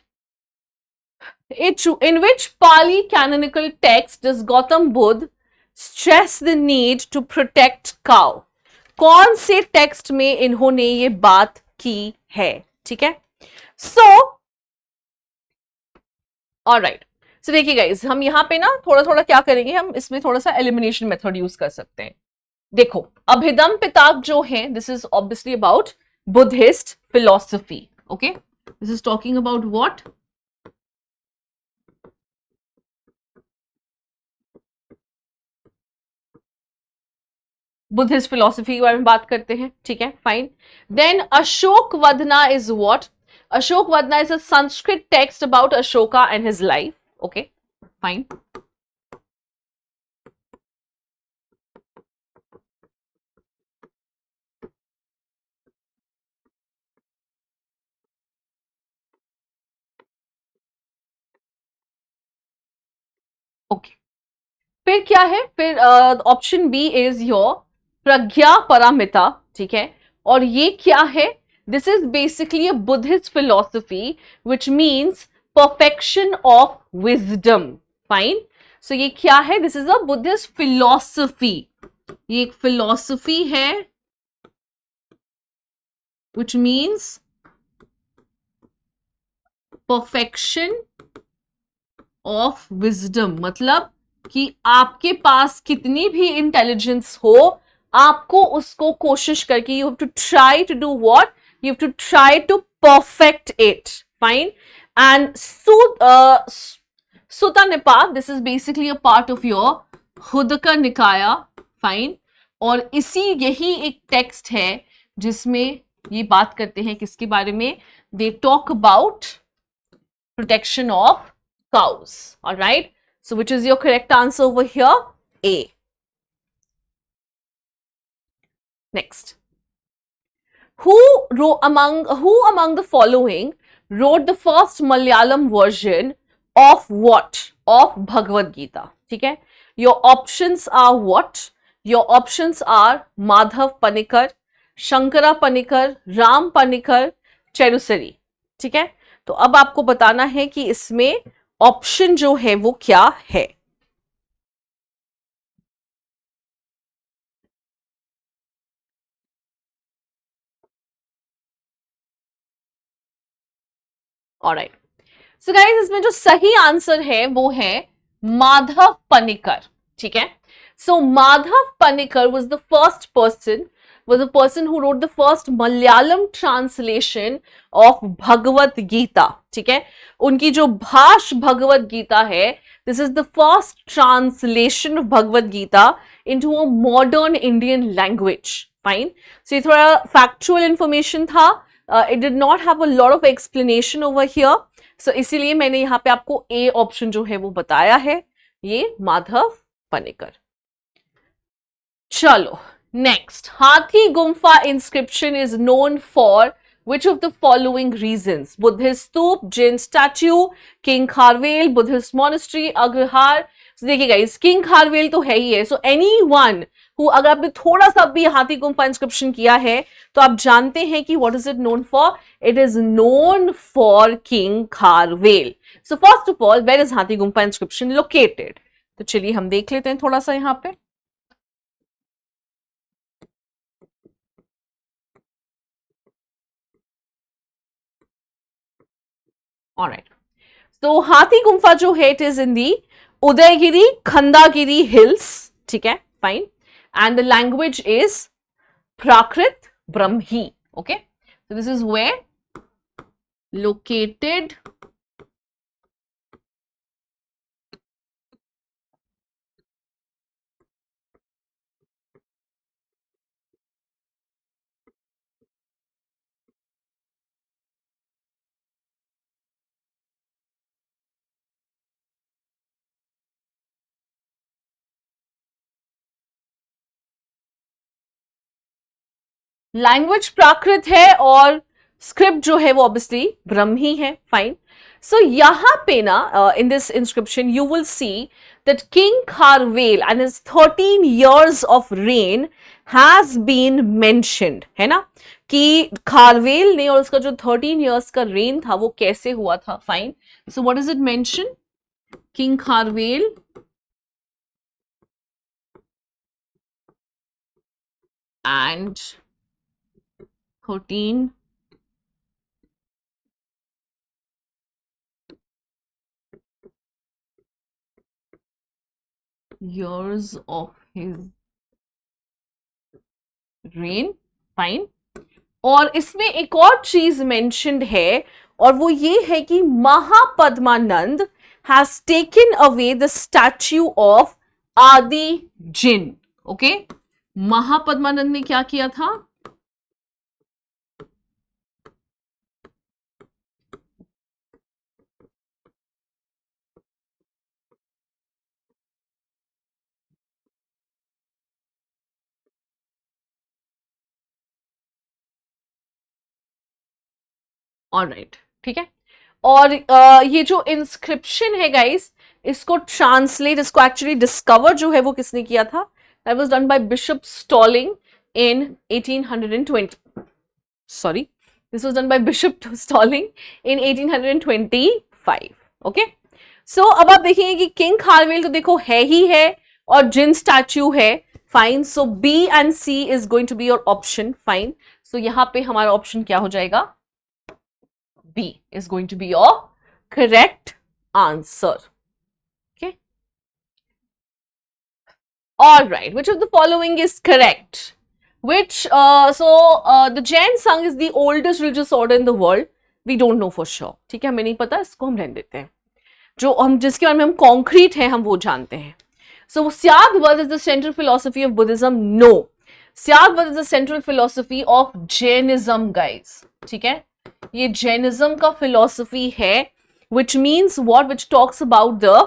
In which Pali canonical text does Gautam Buddha stress the need to protect cow? कौन से text में इन्होंने ये बात की है, ठीक है. सो ऑलराइट, सो देखिए गाइस, हम यहाँ पे ना थोड़ा थोड़ा क्या करेंगे, हम इसमें थोड़ा सा एलिमिनेशन मेथड यूज कर सकते हैं. देखो, अभिधम पिताक जो है, this is obviously about Buddhist philosophy, okay. This is talking about what? Buddhist philosophy के बारे में बात करते हैं, ठीक है, fine. Then Ashok Vadana is what? Ashok Vadana is a Sanskrit text about Ashoka and his life, okay, fine. Okay, फिर क्या है? फिर option B is your Prajna Paramita, ठीक है. और ये क्या है? This is basically a Buddhist philosophy which means perfection of wisdom, fine. So ये क्या है? This is a Buddhist philosophy. ये एक फिलोसफी है which means perfection of wisdom. मतलब कि आपके पास कितनी भी इंटेलिजेंस हो, आपको उसको कोशिश करके, you have to try to do what? You have to try to perfect it, fine. And Sutta Nipata, this is basically a part of your Khuddaka Nikaya, fine. और यही एक टेक्स्ट है जिसमें ये बात करते हैं किसके बारे में? They talk about protection of cows. All right, so which is your correct answer over here? A. Next, who among the following wrote the first Malayalam version of what? Of Bhagavad Gita, ठीक है. Your options are what? Your options are Madhav Panikar, Shankara Panikar, Ram Panikar, Cherusari, ठीक है. तो अब आपको बताना है कि इसमें ऑप्शन जो है वो क्या है. ऑलराइट, सो गाइस, इसमें जो सही आंसर है वो है माधव पनिकर, ठीक है. So Madhav Panikkar was the first person was the person who wrote the first Malayalam translation of Bhagavad Gita. ठीक है, उनकी जो भाष भगवत गीता है, this is the first translation of Bhagavad Gita into a modern Indian language. Fine. So ये थोड़ा factual information था. It did not have a lot of explanation over here. So इसीलिए मैंने यहाँ पे आपको A option जो है वो बताया है, ये माधव पनेकर. चलो next, Hathi Gumpha inscription is known for which of the following reasons? Buddhist stupa, Jain statue, king Kharavela, Buddhist monastery, agrahara. so देखिए गाइस, किंग खारवेल तो है ही है. सो एनीवन हु, अगर आपने थोड़ा सा भी हाथी गुम्फा इंस्क्रिप्शन किया है तो आप जानते हैं कि what is it known for. It is known for king Kharavela. So first of all, where is Hathi Gumpha inscription located? तो चलिए हम देख लेते हैं थोड़ा सा यहाँ पे. Alright. So हाथी गुम्फा जो है, it is in the Udayagiri Khandagiri hills. ठीक है, fine. And the language is Prakrit Brahmi. Okay. So this is where located language Prakrit है और स्क्रिप्ट जो है वो ऑब्वियसली ब्रह्मी है. फाइन. सो यहाँ पे ना in this inscription you will see that king Kharavela and his 13 years of reign has been mentioned. है ना, कि खारवेल ने और उसका जो 13 years का रेन था वो कैसे हुआ था. Fine. So what is it mention? King Kharavela and 13 years of his reign. Fine. और इसमें एक और चीज मेंशन्ड है और वो ये है कि Mahapadmananda has taken away the statue of आदि जिन. ओके, महापद्मानंद ने क्या किया था? ऑलराइट, ठीक है. और ये जो इंस्क्रिप्शन है गाइस, इसको ट्रांसलेट, इसको एक्चुअली डिस्कवर जो है वो किसने किया था? That was done by Bishop Stirling in 1820. Sorry, this was done by Bishop Stirling in 1825. Okay. So अब आप देखेंगे कि किंग खारवेल तो देखो है ही है और जिन स्टैच्यू है. Fine. So B and C is going to be your option. Fine. So यहां पे हमारा ऑप्शन क्या हो जाएगा? B is going to be your correct answer. Okay. All right. Which of the following is correct? Which, the Jain Sangh is the oldest religious order in the world. We don't know for sure. ठीक है, हमें नहीं पता, इसको हम रहने देते हैं. जो हम जिसके बारे में हम concrete हैं, हम वो जानते हैं. So, Syadvad is the central philosophy of Buddhism? No. Syadvad is the central philosophy of Jainism, guys. ठीक है. ये जैनिज्म का फिलॉसफी है, which means what? Which talks about the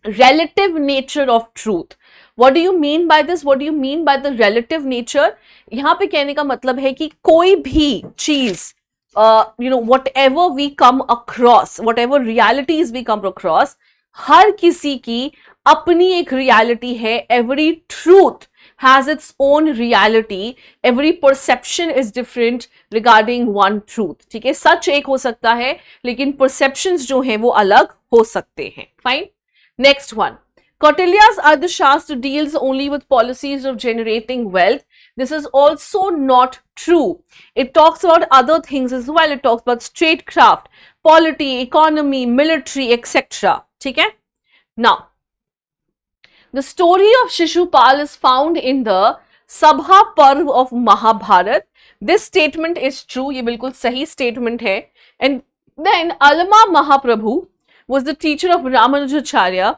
relative nature of truth. What do you mean by this? What do you mean by the relative nature? यहाँ पे कहने का मतलब है कि कोई भी चीज, whatever we come across, whatever realities we come across, हर किसी की अपनी एक रियलिटी है. Every truth has its own reality. Every perception is different regarding one truth. ठीक है, सच एक हो सकता है लेकिन perceptions जो हैं वो अलग हो सकते हैं. Fine. Next one. Kautilya's Arthashastra deals only with policies of generating wealth. This is also not true. It talks about other things as well. It talks about statecraft, polity, economy, military, etc. ठीक है. Now, the story of Shishupal is found in the Sabha Parva of Mahabharat, this statement is true, ये बिल्कुल सही statement है. And then Allama Mahaprabhu was the teacher of Ramanujacharya.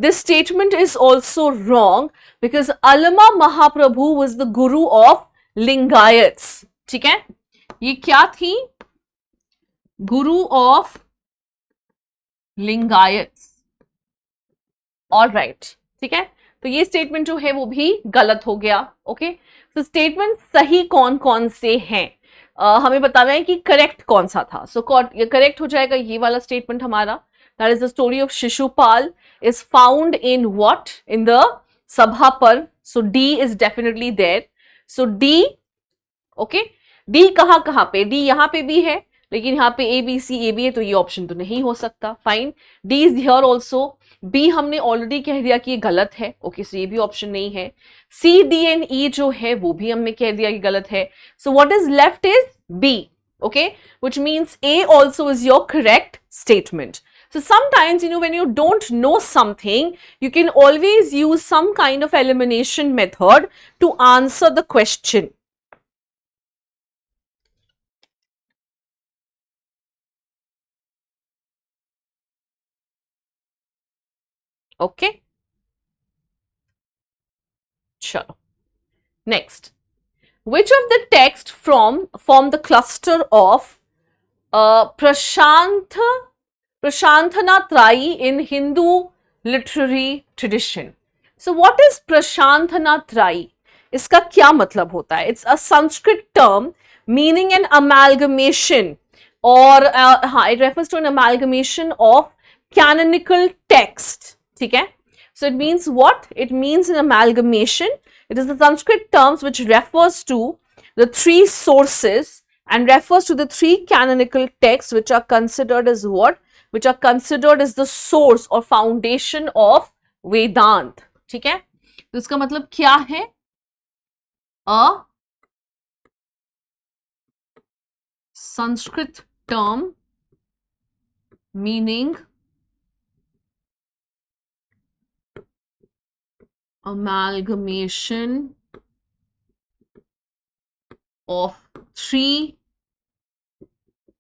This statement is also wrong because Alama Mahaprabhu was the guru of Lingayats. ठीक है, ये क्या थी? गुरु of Lingayats. All right, ठीक है. तो ये स्टेटमेंट जो है वो भी गलत हो गया. ओके, तो स्टेटमेंट सही कौन कौन से हैं, हमें बताना है कि करेक्ट कौन सा था. सो करेक्ट हो जाएगा ये वाला स्टेटमेंट हमारा. That is the story of Shishupal is found in what? In the Sabha Parv. So D is definitely there. So D, okay. D कहाँ पे? D यहाँ पे भी है, लेकिन यहाँ पे A, B, C, A, B है, तो ये ऑप्शन तो नहीं हो सकता. Fine. D is here also. B हमने ऑलरेडी कह दिया कि ये गलत है. ओके, सो ये भी ऑप्शन नहीं है. C, D and E जो है वो भी हमने कह दिया कि गलत है. So what is left is B. Okay, which means A also is your correct statement. So sometimes, when you don't know something, you can always use some kind of elimination method to answer the question. Okay? Sure. Next. Which of the text form the cluster of Prashanthana Trai in Hindu literary tradition? So what is Prashanthana Trai? इसका क्या मतलब होता है? It's a Sanskrit term meaning an amalgamation, or it refers to an amalgamation of canonical text. ठीक है? So it means what? It means an amalgamation. It is the Sanskrit terms which refers to the three sources and refers to the three canonical texts which are considered as what? Which are considered as the source or foundation of Vedant. ठीक है? तो इसका मतलब क्या है? A Sanskrit term meaning amalgamation of three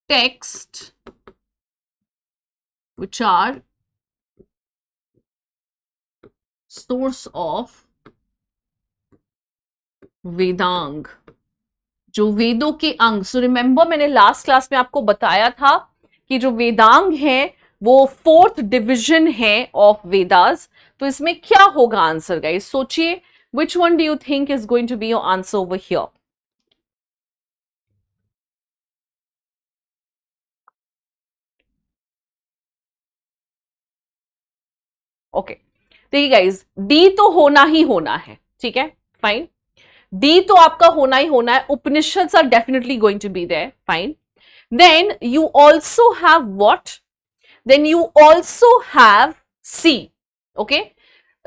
texts which are source of Vedang, जो वेदों के अंग. सो रिमेंबर, मैंने लास्ट क्लास में आपको बताया था कि जो वेदांग है वो 4th डिविजन है ऑफ वेदास. तो इसमें क्या होगा आंसर गाइस? सोचिए, which one do you think is going to be your answer over here? Okay, देखिए गाइस, डी तो होना ही होना है. ठीक है, फाइन. डी तो आपका होना ही होना है. Upanishads are definitely going to be there. Fine. Then you also have what? Then you also have C. Okay,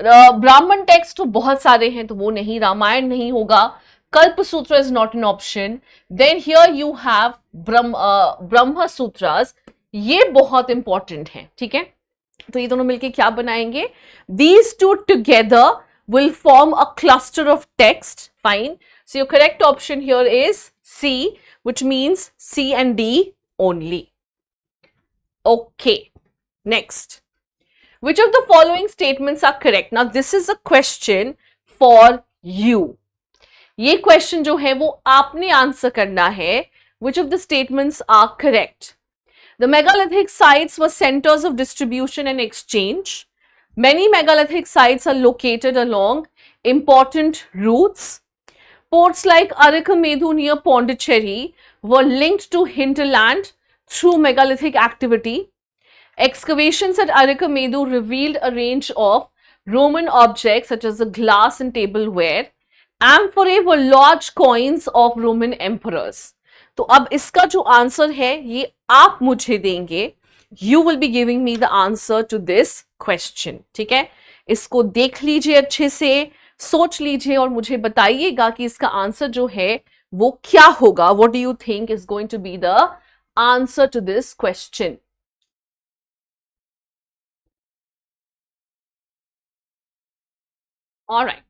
Brahmana text तो बहुत सारे हैं, तो वो नहीं. रामायण नहीं होगा. Kalpa Sutra is not an option. Then here you have Brahma Sutras. ये बहुत इंपॉर्टेंट है. ठीक है, तो ये दोनों मिलके क्या बनाएंगे? These two together will form a cluster of text. Fine. So your correct option here is C, which means C and D only. Okay. Next. Which of the following statements are correct? Now this is a question for you. ये question जो है वो आपने answer करना है. Which of the statements are correct? The megalithic sites were centers of distribution and exchange. Many megalithic sites are located along important routes. Ports like Arikamedu near Pondicherry were linked to hinterland through megalithic activity. Excavations at Arikamedu revealed a range of Roman objects such as the glass and tableware. Amphorae were large coins of Roman emperors. तो अब इसका जो answer है ये आप मुझे देंगे. You will be giving me the answer to this question. ठीक है, इसको देख लीजिए, अच्छे से सोच लीजिए और मुझे बताइएगा कि इसका आंसर जो है वो क्या होगा. What do you think is going to be the answer to this question? Alright,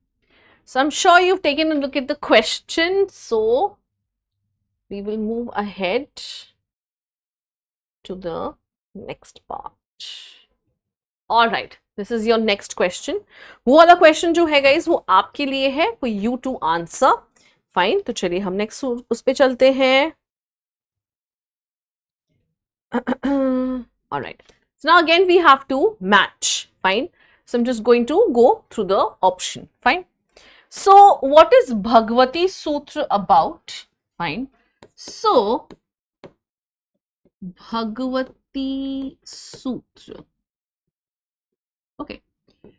So I'm sure you've taken a look at the question. So we will move ahead to the next part. All right, this is your next question. वो वाला question जो है guys वो आपके लिए है for you to answer. Fine, तो चलिए हम next उस पे चलते हैं. All right. So now again we have to match. Fine. So I'm just going to go through the option. Fine. So what is Bhagavati Sutra about? Fine. So Bhagavati Sutra. Okay.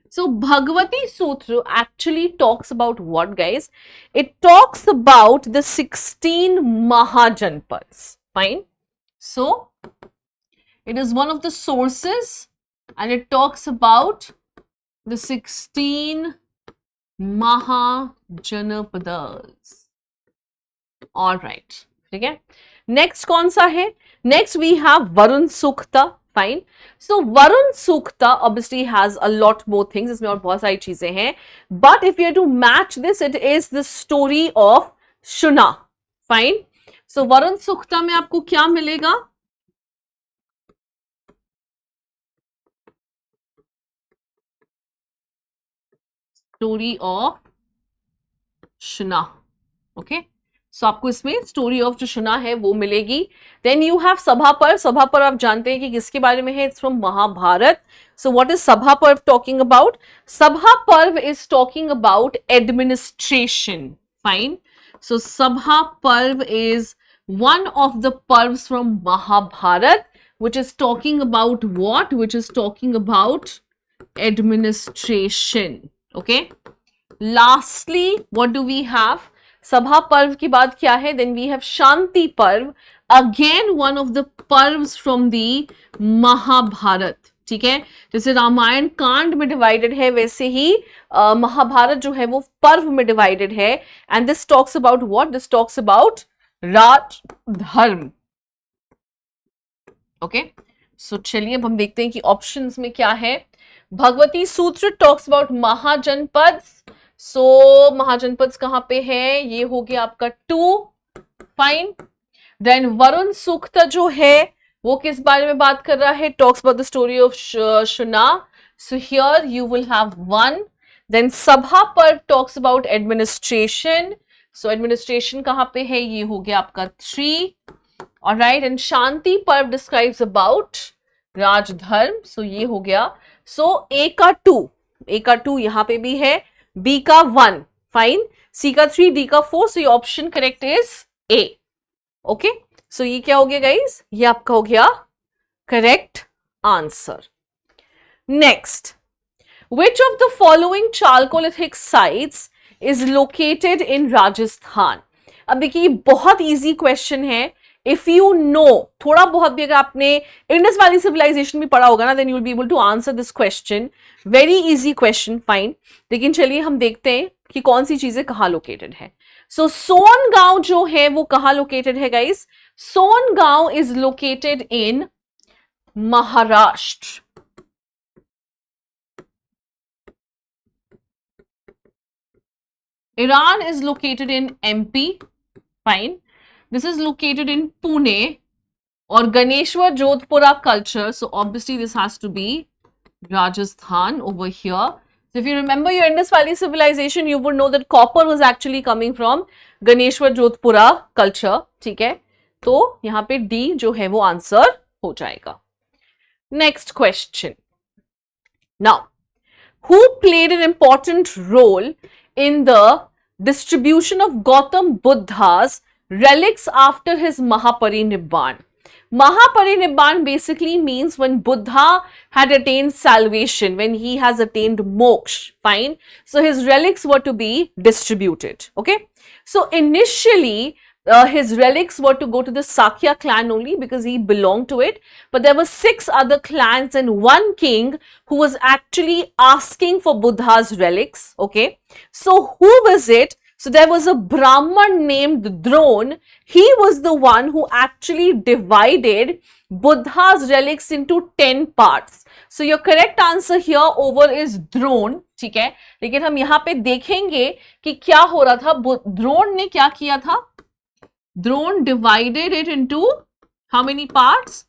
So Bhagavati Sutra actually talks about what, guys? It talks about the 16 Mahajanpads. Fine. So it is one of the sources and it talks about the 16 Mahajanapadas. All right. Okay. Next कौन सा है? Next we have Varun Sukta. Fine. So Varun Sukta obviously has a lot more things. इसमें और बहुत सारी चीजें हैं. But if you have to match this, it is the story of Shuna. Fine. So Varun Sukta में आपको क्या मिलेगा? Story of Shuna. Okay. So आपको इसमें स्टोरी ऑफ जो शुना है वो मिलेगी. देन यू हैव सभा पर्व. सभा पर्व आप जानते हैं कि किसके बारे में है? It's from Mahabharat. So what is Sabha Parva talking about? Sabha Parva is talking about administration. Fine. So Sabha Parva is one of the parvs from Mahabharat, which is talking about what? Which is talking about administration. Okay. Lastly, what do we have? सभा पर्व के बाद क्या है? Then we have शांति पर्व, again one of the पर्व्स from the Mahabharat. ठीक है, जैसे रामायण कांड में डिवाइडेड है वैसे ही महाभारत जो है वो पर्व में डिवाइडेड है. And this talks about what? This talks about Raj Dharma. Okay. सो चलिए अब हम देखते हैं कि ऑप्शंस में क्या है. भगवती सूत्र टॉक्स अबाउट महाजनपद. सो महाजनपद कहां पे है? ये हो गया आपका 2. फाइन. देन वरुण सूक्त जो है वो किस बारे में बात कर रहा है? Talks about the story of Shuna. So here you will have 1. Then Sabha Parva talks about administration. So administration कहां पे है? ये हो गया आपका 3. ऑलराइट. एंड शांति पर्व डिस्क्राइब्स अबाउट राजधर्म. सो ये हो गया. सो ए का 2, ए का 2 यहां पे भी है, बी का 1. फाइन. सी का 3, डी का 4. सो ये option correct is A. Okay. So ये क्या हो गया गाइस? ये आपका हो गया correct answer. Next, which of the following chalcolithic sites is located in Rajasthan? अब देखिए बहुत इजी क्वेश्चन है. इफ यू नो थोड़ा बहुत भी, अगर आपने इंडस वैली सिविलाइजेशन भी पढ़ा होगा ना, then you will be able to answer this question. Very easy question. Fine. लेकिन चलिए हम देखते हैं कि कौन सी चीजें कहाँ लोकेटेड है. सो सोनगांव जो है वो कहाँ लोकेटेड है guys? Songaon is located in Maharashtra. Iran is located in MP. Fine. This is located in Pune. Or Ganeshwar Jodhpura culture. So obviously this has to be Rajasthan over here. So if you remember your Indus Valley civilization, you would know that copper was actually coming from Ganeshwar Jodhpura culture. ठीक है, तो यहाँ पे D जो है वो answer हो जाएगा. Next question. Now, who played an important role in the distribution of Gautam Buddha's relics after his Mahaparinibban? Mahaparinibban basically means when Buddha had attained salvation, when he has attained moksha. Fine. So his relics were to be distributed. Okay. So initially his relics were to go to the Sakya clan only because he belonged to it. But there were 6 other clans and one king who was actually asking for Buddha's relics. Okay. So who was it? So there was a Brahman named Drona. He was the one who actually divided Buddha's relics into 10 parts. So your correct answer here over is Drona, ठीक है। लेकिन हम यहां पे देखेंगे कि क्या हो रहा था, द्रोण ने क्या किया था, Drona divided it into how many parts,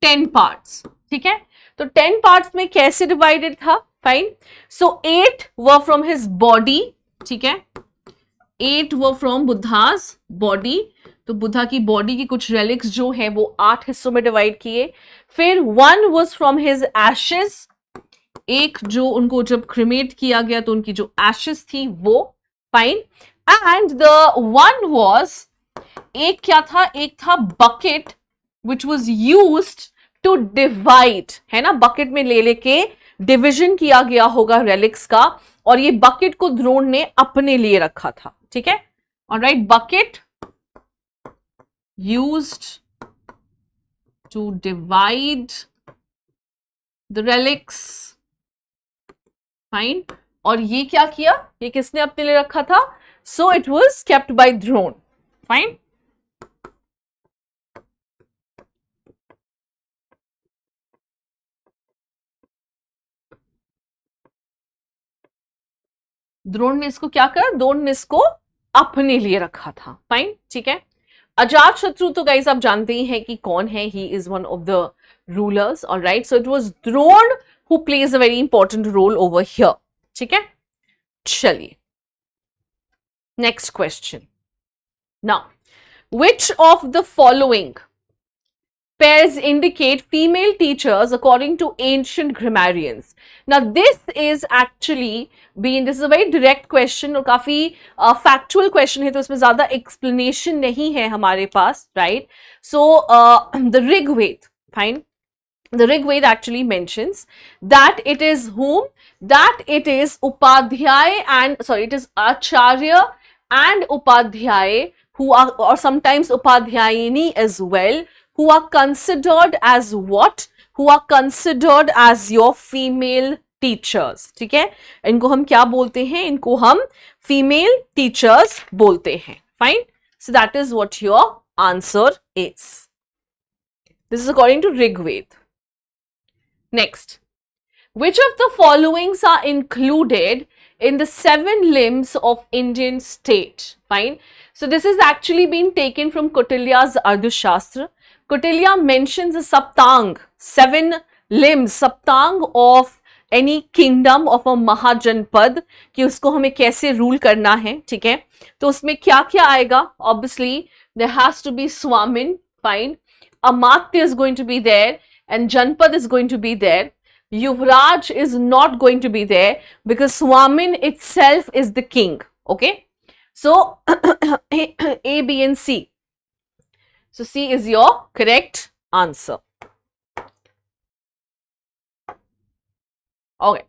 10 parts, ठीक है। तो 10 पार्ट्स में कैसे डिवाइडेड था, fine. So 8 were from his body, ठीक है, 8 वर फ्रॉम बुद्धास बॉडी, तो बुद्धा की बॉडी की कुछ रेलिक्स जो है वो 8 हिस्सों में डिवाइड किए। फिर 1 वाज फ्रॉम हिज एशेस, एक जो उनको जब क्रिमेट किया गया तो उनकी जो एशेस थी वो, फाइन। एंड द 1 वाज, एक क्या था, एक था bucket which was used to divide, है ना, बकेट में ले लेके डिविजन किया गया होगा रेलिक्स का, और ये बकेट को द्रोण ने अपने लिए रखा था, ठीक है। Alright, bucket used to divide the relics, fine. और ये क्या किया, ये किसने अपने लिए रखा था, so it was kept by Drona, fine. Drona ने इसको क्या करा, द्रोण ने इसको अपने लिए रखा था, फाइन, ठीक है। अजात शत्रु तो गाइस आप जानते ही हैं कि कौन है, he is one of the rulers, alright. So it was Drona who plays a very important role over here, ठीक है। चलिए next question. Now which of the following pairs indicate female teachers according to ancient grammarians? Now this is actually this is a very direct question और काफी factual question है, तो इसमें ज्यादा explanation नहीं है हमारे पास, right? So the Rigved, fine. The Rigved actually mentions that it is whom? That it is Upadhyay and, sorry, it is Acharya and Upadhyay who are, or sometimes Upadhyayini as well, who are considered as what? Who are considered as your female teachers, ठीक है। इनको हम क्या बोलते हैं, इनको हम female teachers बोलते हैं, fine. So that is what your answer is. This is according to Rigved. Next, which of the followings are included in the 7 limbs of Indian state? Fine. So this is actually been taken from Kautilya's Ardhashastra. Kautilya mentions a saptang, 7 limbs, saptang of any kingdom of a Mahajanpad, कि उसको हमें कैसे rule करना है, ठीक है। तो उसमें क्या क्या आएगा, obviously there has to be Swamin, fine. Amatya is going to be there and Janpad is going to be there. Yuvraj is not going to be there because Swamin itself is the king, okay. So A, B and C. So C is your correct answer. Okay.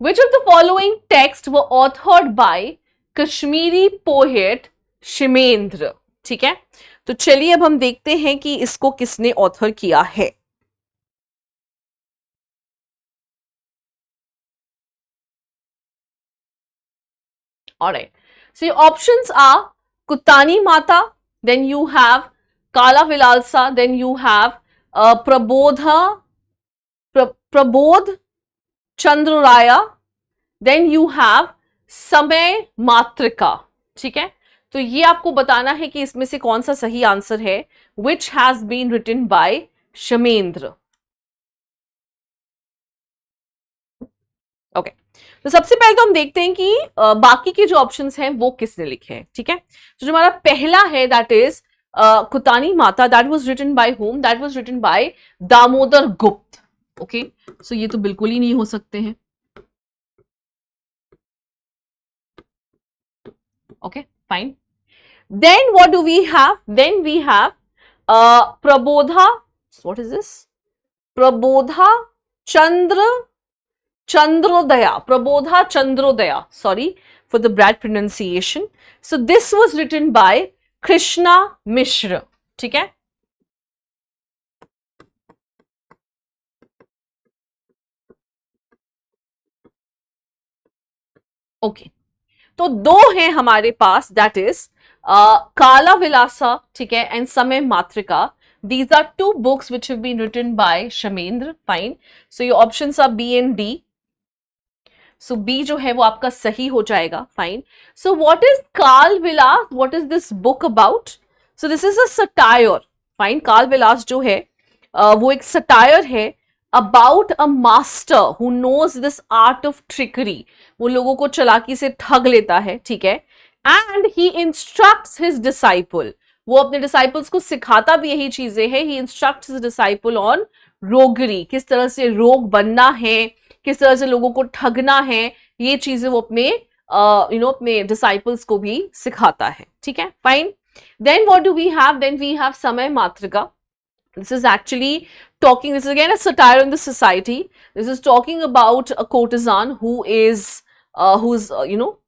Which of the following texts were authored by Kashmiri poet Shimendra? ठीक है, तो चलिए अब हम देखते हैं कि इसको किसने ऑथर किया है। Alright, so your options are Kuttani Mata, then you have Kala Vilalsa, then you have Prabodh Chandraraya, then you have समय मातृका, ठीक है। तो ये आपको बताना है कि इसमें से कौन सा सही आंसर है, which has been written by Kshemendra. Okay, तो सबसे पहले तो हम देखते हैं कि बाकी के जो ऑप्शंस हैं वो किसने लिखे हैं, ठीक है। तो जो हमारा पहला है that is Kuttani Mata, that was written by whom, that was written by Damodar Gupta, okay. So ये तो बिल्कुल ही नहीं हो सकते हैं, okay fine. Then what do we have? Then we have Prabodha. What is this? Prabodha Chandrodaya. Prabodha Chandrodaya. Sorry for the bad pronunciation. So this was written by Krishna Mishra. ठीक है? Okay. तो दो हैं हमारे पास, that is काला विलासा, ठीक है, and समय मातृका। These are two books which have been written by Shamendra. Fine. So your options are B and D. So B जो है वो आपका सही हो जाएगा. Fine. So what is Kal Vilas? What is this book about? So this is a satire. Fine. Kal Vilas जो है वो एक satire है about a master who knows this art of trickery. वो लोगों को चालाकी से ठग लेता है. ठीक है. And he instructs his disciple. वो अपने disciples को सिखाता भी यही चीजें हैं. He instructs his disciple on roguery. किस तरह से रोग बनना है, किस तरह से लोगों को ठगना है, ये चीजें वो अपने अपने disciples को भी सिखाता है. ठीक है. Fine. Then what do we have? Then we have Samay Matrika. This is actually talking, this is again a satire on the society. This is talking about a courtesan who is who's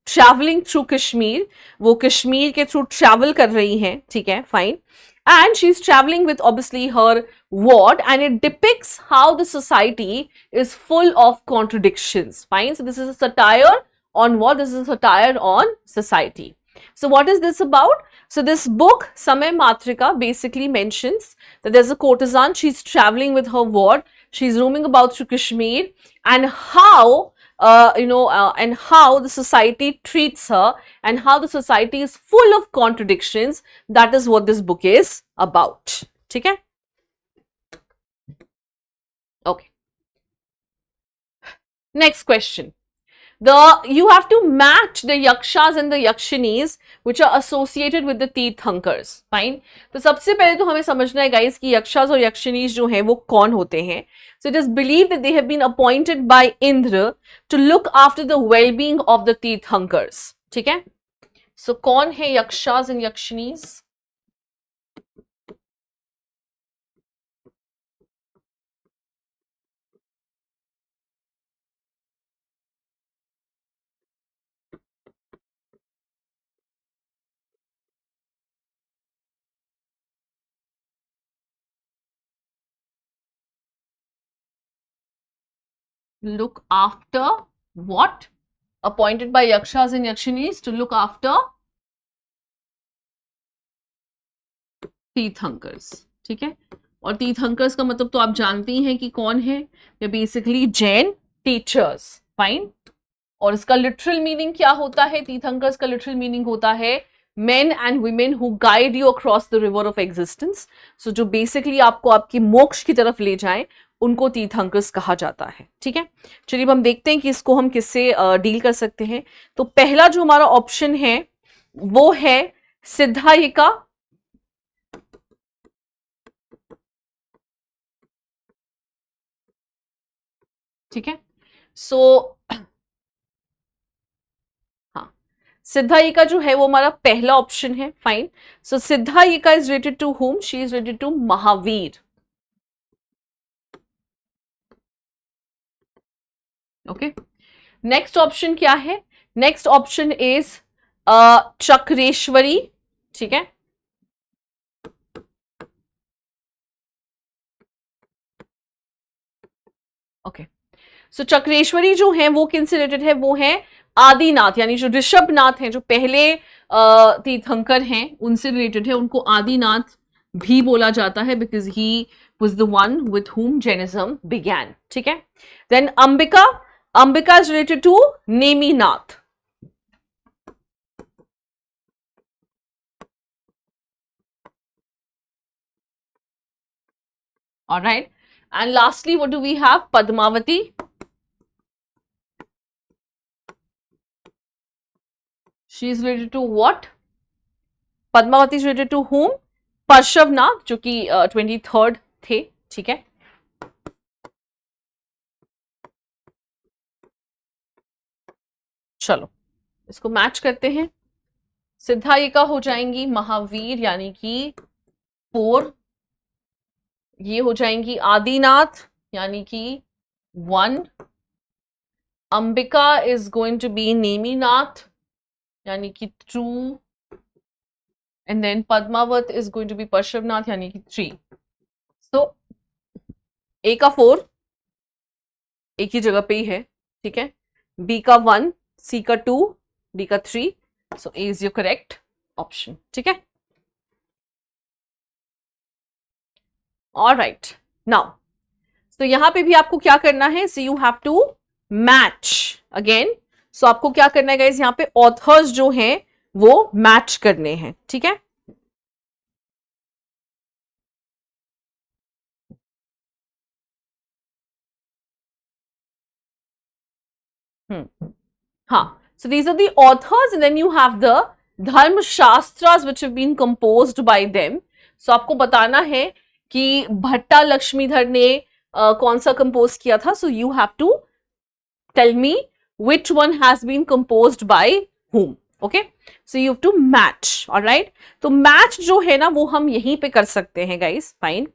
traveling through Kashmir. वो कश्मीर के through travel कर रही हैं. ठीक है. Fine. And she's traveling with obviously her ward, and it depicts how the society is full of contradictions. Fine. So this is a satire on what? This is a satire on society. So what is this about? So this book, Samay Matrika, basically mentions that there's a courtesan, she's traveling with her ward, she's roaming about through Kashmir, and how and how the society treats her, and how the society is full of contradictions. That is what this book is about. Okay? Okay. Next question. You have to match the yakshas and the yakshinis which are associated with the Tirthankars. Fine. तो सबसे पहले तो हमें समझना है guys कि yakshas और yakshinis जो हैं वो कौन होते हैं. So it is believed that they have been appointed by Indra to look after the well-being of the Tirthankars. ठीक है. So कौन है yakshas and yakshinis? Look after what? Appointed by yakshas and yakshinis to look after tirthankaras. ठीक है. और तीर्थंकर्स का मतलब तो आप जानती हैं कि कौन है. ये बेसिकली जैन टीचर्स. फाइन. और इसका लिटरल मीनिंग क्या होता है? तीर्थंकर्स का लिटरल मीनिंग होता है men and women who guide you across the river of existence. So जो बेसिकली आपको आपकी मोक्ष की तरफ ले जाएं, उनको तीर्थंकर्स कहा जाता है. ठीक है. चलिए हम देखते हैं कि इसको हम किससे डील कर सकते हैं. तो पहला जो हमारा ऑप्शन है वो है सिद्धायिका. ठीक है. सो हाँ, सिद्धायिका जो है वो हमारा पहला ऑप्शन है. Fine. So Siddhayika is related to whom? She is related to Mahavir. Okay. Next option क्या है? Next option is Chakreshwari. ठीक है. ओके. सो चक्रेश्वरी जो है वो किनसे रिलेटेड है? वो है आदिनाथ, यानी जो ऋषभनाथ हैं, जो पहले तीर्थंकर हैं, उनसे रिलेटेड है. उनको आदिनाथ भी बोला जाता है because he was the one with whom Jainism began. ठीक है. Then Ambika is related to Neminath. All right. And lastly, what do we have? Padmavati. She is related to what? Padmavati is related to whom? Parshvanath, जो कि 23rd थे. ठीक है. चलो इसको match करते हैं. सिद्धायिका हो जाएंगी महावीर यानी कि 4. ये हो जाएंगी आदिनाथ यानी कि 1. Ambika is going to be Neminath यानी कि 2. And then Padmavat is going to be Parshvanath यानी कि 3. तो ए का 4 एक ही जगह पे ही है. ठीक है. बी का 1, सी का 2, डी का 3. सो ए इज योर करेक्ट ऑप्शन. ठीक है. ऑलराइट, नाउ तो यहां पे भी आपको क्या करना है, so you have to match again. So आपको क्या करना है गाइस, यहां पे ऑथर्स जो हैं वो मैच करने हैं, ठीक है। हाँ, so these are the authors and then you have the धर्म shastras which have been composed by them. So आपको बताना है कि भट्टा लक्ष्मीधर ने कौन सा कंपोज किया था. So you have to tell me which one has been composed by whom. Okay, so you have to match. Alright, तो मैच जो है ना वो हम यहीं पे कर सकते हैं गाइस. फाइन,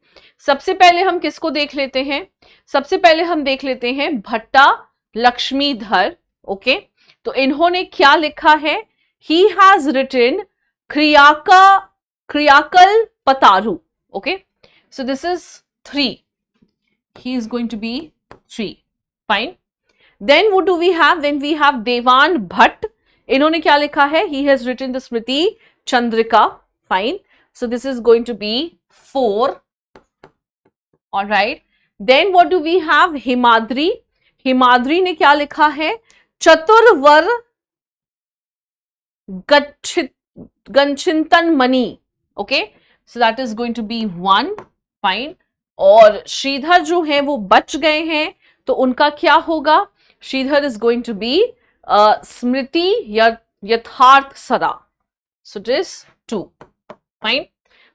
सबसे पहले हम किसको देख लेते हैं, सबसे पहले हम देख लेते हैं भट्टा लक्ष्मीधर. ओके, तो इन्होंने क्या लिखा है, ही हैज रिटन क्रियाकल पतारू. Okay, so this is 3, he is going to be 3. Fine, then what do we have, then we have देवान भट्ट. इन्होंने क्या लिखा है, he has written the Smriti Chandrika. Fine, so this is going to be 4. All right, then what do we have, Himadri. Himadri ने क्या लिखा है, Chaturvarga Chintamani. Okay, so that is going to be 1. Fine, और श्रीधर जो है वो बच गए हैं तो उनका क्या होगा, श्रीधर is going to be Smriti या यथार्थ सरा. So this 2. फाइन,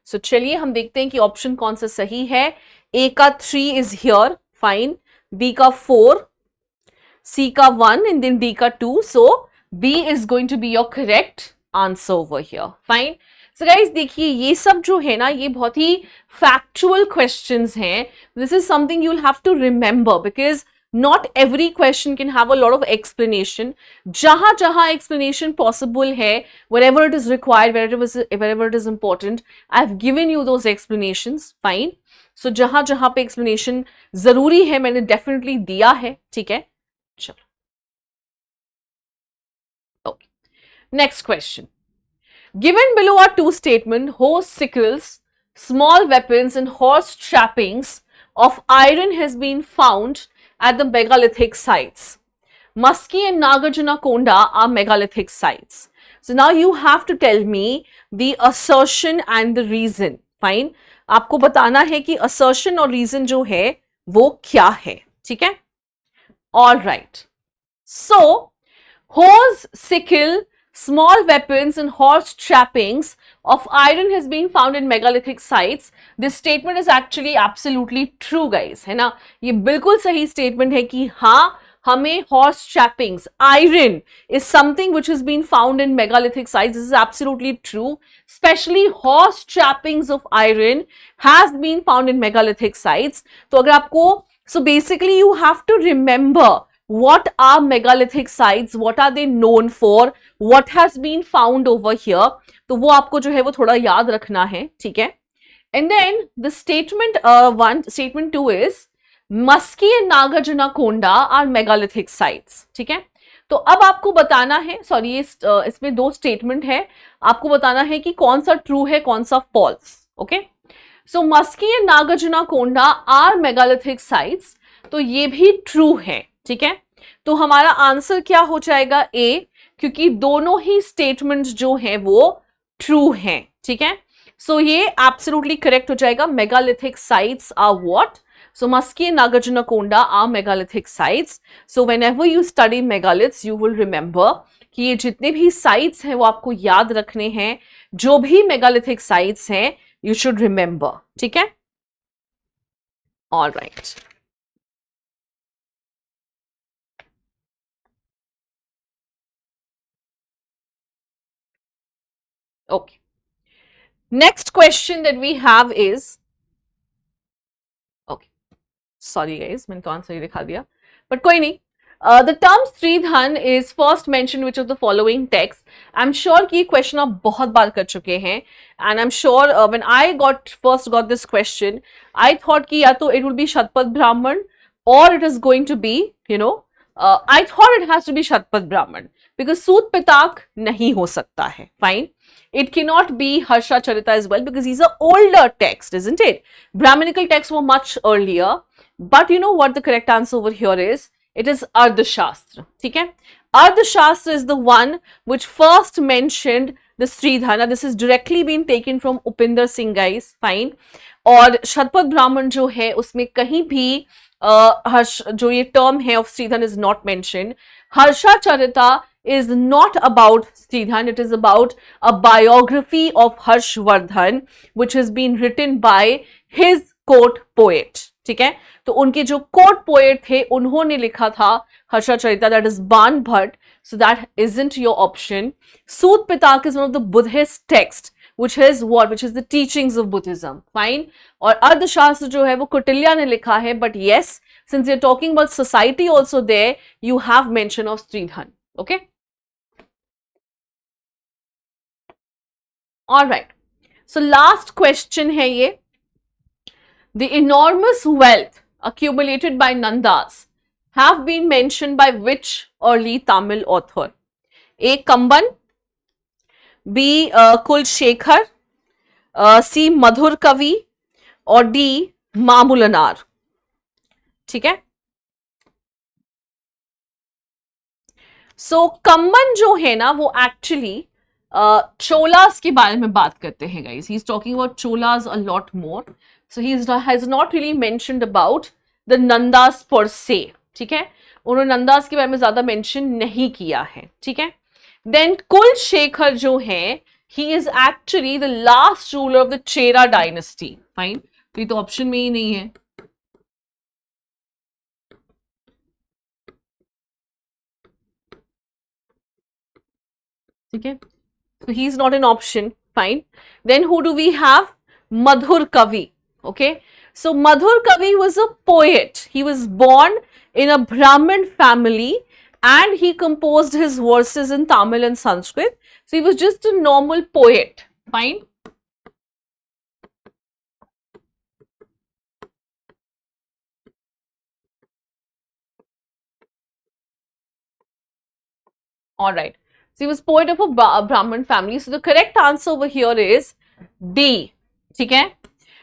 सो चलिए हम देखते हैं कि ऑप्शन कौन सा सही है. ए का 3 इज हियर. फाइन, बी का 4, C का 1 and then D का 2. So B is going to be your correct answer over here. Fine. So guys देखिए ये सब जो है ना ये बहुत ही factual questions हैं. This is something you'll have to remember because not every question can have a lot of explanation. जहाँ जहाँ explanation possible है, wherever it is required, wherever it is important, I've given you those explanations. Fine. So जहाँ जहाँ पे explanation जरूरी है मैंने definitely दिया है. ठीक है, चलो. Okay. Next question. Given below are two statements, horse sickles, small weapons and horse trappings of iron has been found at the megalithic sites. Musky and Nagarjunakonda are megalithic sites. So now you have to tell me the assertion and the reason. Fine. आपको बताना है कि assertion और reason जो है वो क्या है. ठीक है. All right. So, horse sickle, small weapons and horse trappings of iron has been found in megalithic sites. This statement is actually absolutely true, guys. है ना? ये बिल्कुल सही statement है कि हाँ हमें horse trappings, iron is something which has been found in megalithic sites. This is absolutely true. Especially horse trappings of iron has been found in megalithic sites. तो अगर आपको So basically you have to remember what are megalithic sites, what are they known for, what has been found over here. तो वो आपको जो है वो थोड़ा याद रखना है. ठीक है. And then the statement 1, statement 2 is Musky and Nagarjunakonda are megalithic sites. ठीक है. तो अब आपको बताना है, सॉरी इसमें 2 स्टेटमेंट है, आपको बताना है कि कौन सा ट्रू है कौन सा false. Okay, so Maski and Nagarjunakonda are megalithic sites, तो ये भी ट्रू है. ठीक है, तो हमारा आंसर क्या हो जाएगा, ए, क्योंकि दोनों ही स्टेटमेंट्स जो हैं वो ट्रू हैं. ठीक है, सो ये एब्सोल्युटली करेक्ट हो जाएगा. Megalithic sites are what, so Musky and Nagarjunakonda are megalithic sites. So whenever you study megaliths you will remember कि ये जितने भी sites हैं वो आपको याद रखने हैं. जो भी megalithic sites हैं you should remember. ठीक है, all right. Okay, next question that we have is, okay, sorry guys मैंने तो आंसर ही दिखा दिया, but कोई नहीं. The term stridhan is first mentioned which of the following text. I'm sure कि ये question आप बहुत बार कर चुके हैं, and I'm sure when I first got this question, I thought कि या तो it will be Shatapatha Brahmana or it is going to be, you know, I thought it has to be Shatpat Brahman because Soot Pitak nahi ho sakta hai. Fine. It cannot be Harsha Charita as well because these are older texts, isn't it? Brahminical texts were much earlier. But you know what the correct answer over here is? It is Ardhashastra. Okay? Ardhashastra is the one which first mentioned the Sridhana. This is directly been taken from Upinder Singh, guys. Fine. और शतपथ ब्राह्मण जो है उसमें कहीं भी हर्ष जो ये term है of stridhan is not mention. Harshacharita is not about Sridhan, it is about a biography of Harshvardhan which has been written by his court poet. ठीक है, तो उनके जो कोर्ट पोएट थे उन्होंने लिखा था हर्षाचरिता, दैट इज बाण Bhatt. So that isn't your option. Soot Pitak is one of the Buddhist texts which is what? Which is the teachings of Buddhism. Fine. और अर्थशास्त्र जो है वो कौटिल्य ने लिखा है. But yes, since you're talking about society also there, you have mention of Sridhan. Okay. All right. So last question है ये. The enormous wealth accumulated by Nandas have been mentioned by which early Tamil author? A. Kamban, B. Kulshekhar, C. Madhur Kavi और D. मामूलनार. ठीक है. सो कंबन जो है ना वो actually Cholas के बारे में बात करते हैं guys. He is talking about Cholas a lot more. So he has not really mentioned about the Nandas per se. ठीक है, उन्होंने नंदास के बारे में ज्यादा मेंशन नहीं किया है. ठीक है. देन कुलशेखर जो है he is actually the last ruler of the Chera dynasty. Fine, तो ये तो ऑप्शन में ही नहीं है. ठीक है, so he is not an option. Fine. Then who do we have? Madhur Kavi. Okay, so Madhur Kavi was a poet. He was born in a Brahmin family and he composed his verses in Tamil and Sanskrit. So he was just a normal poet. Fine. All right. So he was poet of a Brahmin family. So the correct answer over here is D. Okay.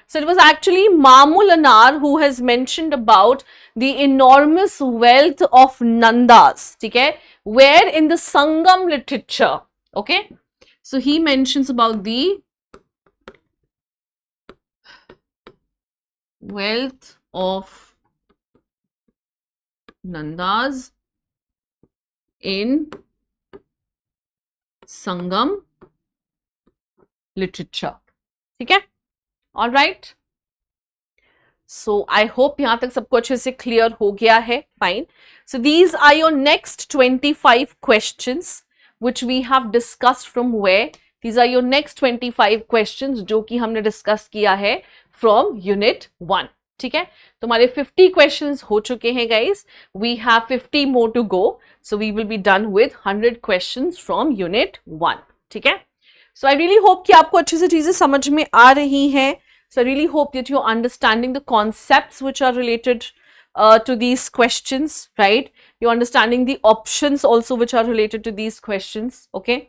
So it was actually Mamulanar who has mentioned about the enormous wealth of Nandas. Okay. Where in the Sangam literature. Okay. So he mentions about the wealth of Nandas in Sangam literature. ठीक है. All right. So I hope यहां तक सबको अच्छे से clear हो गया है. Fine. So these are your next 25 questions which we have discussed from where. These are your next 25 questions जो कि हमने डिस्कस किया है फ्रॉम यूनिट 1. ठीक है, तो हमारे 50 क्वेश्चंस हो चुके हैं guys. We have 50 more to go. So we will be done with 100 questions from unit 1. ठीक है. So I really hope कि आपको अच्छे से चीजें समझ में आ रही हैं. So I really hope that you're understanding the concepts which are related to these questions, right? You're understanding the options also which are related to these questions. Okay.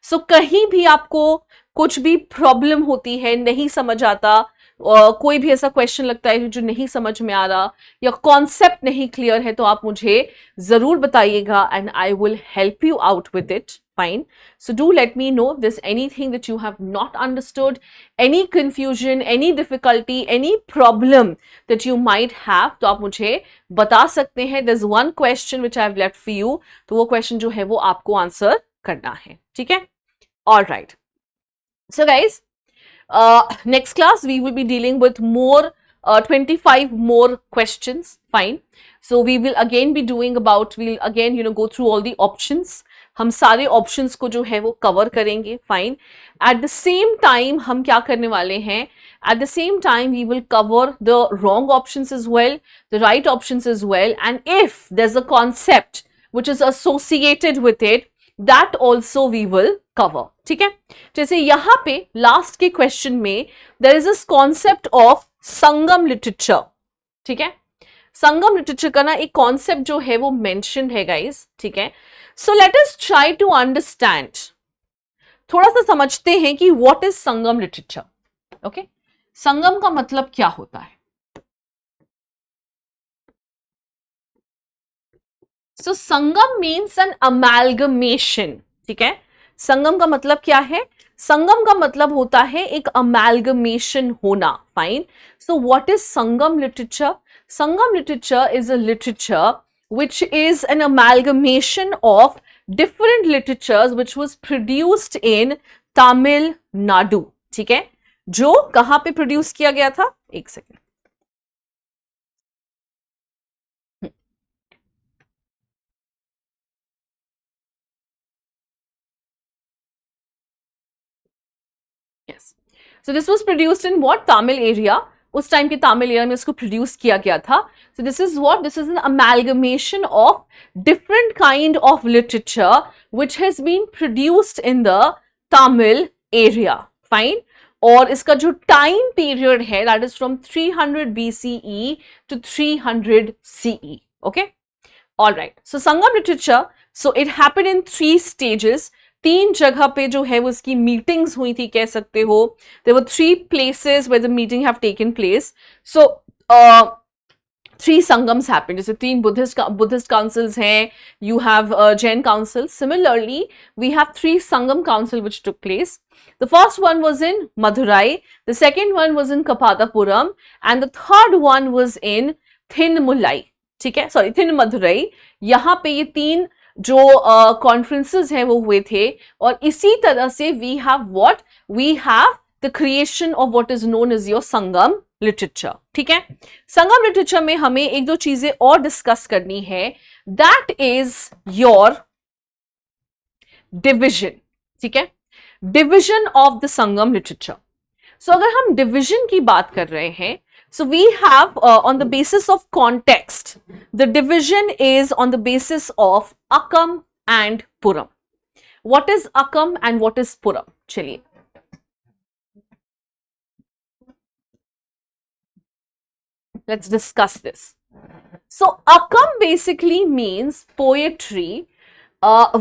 So कहीं भी आपको कुछ भी प्रॉब्लम होती है, नहीं समझ आता, कोई भी ऐसा क्वेश्चन लगता है जो नहीं समझ में आ रहा या कॉन्सेप्ट नहीं क्लियर है, तो आप मुझे जरूर बताइएगा and I will help you out with it. Fine. So do let me know this anything that you have not understood, any confusion, any difficulty, any problem that you might have, तो आप मुझे बता सकते हैं. There is one question which I have left for you, तो वो question जो है वो आपको आंसर करना है. ठीक है. All right. So guys, next class we will be dealing with more 25 more questions. Fine. So we will again be doing about, we'll again go through all the options. हम सारे options को जो है वो cover करेंगे. Fine. At the same time हम क्या करने वाले हैं? At the same time we will cover the wrong options as well, the right options as well, and if there's a concept which is associated with it, that also we will cover. ठीक है. जैसे यहां पे last के question में there is this concept of Sangam literature. ठीक है. संगम literature का ना एक कॉन्सेप्ट जो है वो मेंशन है गाइस, ठीक है। So let us try to understand, थोड़ा सा समझते हैं कि what is Sangam literature. Okay, Sangam का मतलब क्या होता है? So Sangam means an amalgamation, ठीक है। संगम का मतलब क्या है? संगम का मतलब होता है एक अमेलगमेशन होना, fine. So what is Sangam literature? Sangam literature is a literature which is an amalgamation of different literatures which was produced in Tamil Nadu, ठीक है। जो कहां पे प्रोड्यूस किया गया था? एक second, yes. So this was produced in what? Tamil area. उस टाइम के तमिल एरिया में इसको प्रोड्यूस किया गया था। So this is what? This is an amalgamation of different kind of literature which has been produced in the Tamil area, fine. और इसका जो टाइम पीरियड है that is from 300 BCE to 300 CE, okay. Alright, so Sangam literature, so it happened in 3 stages. 3 जगह पे जो है वो इसकी मीटिंग्स हुई थी, कह सकते हो। There were 3 places where the meeting have taken place. So 3 Sangams happened, जैसे 3 बुद्धिस्ट काउंसिल्स हैं, you have Jain council. Similarly we have 3 Sangam council which took place. The first one was in Madurai, the second one was in Kapadapuram, and the third one was in Thinmulai, ठीक है, sorry थिनमदुरई। यहाँ पे ये 3 जो conferences हैं वो हुए थे। और इसी तरह से we have what? We have the creation of what is known as your Sangam literature, ठीक है। संगम लिटरेचर में हमें एक दो चीजें और डिस्कस करनी है, दैट इज योर डिविजन, ठीक है। Division of the Sangam literature. So अगर हम डिविजन की बात कर रहे हैं, so we have on the basis of context, the division is on the basis of Akam and Puram. What is Akam and what is Puram? चलिए, let's discuss this. So Akam basically means poetry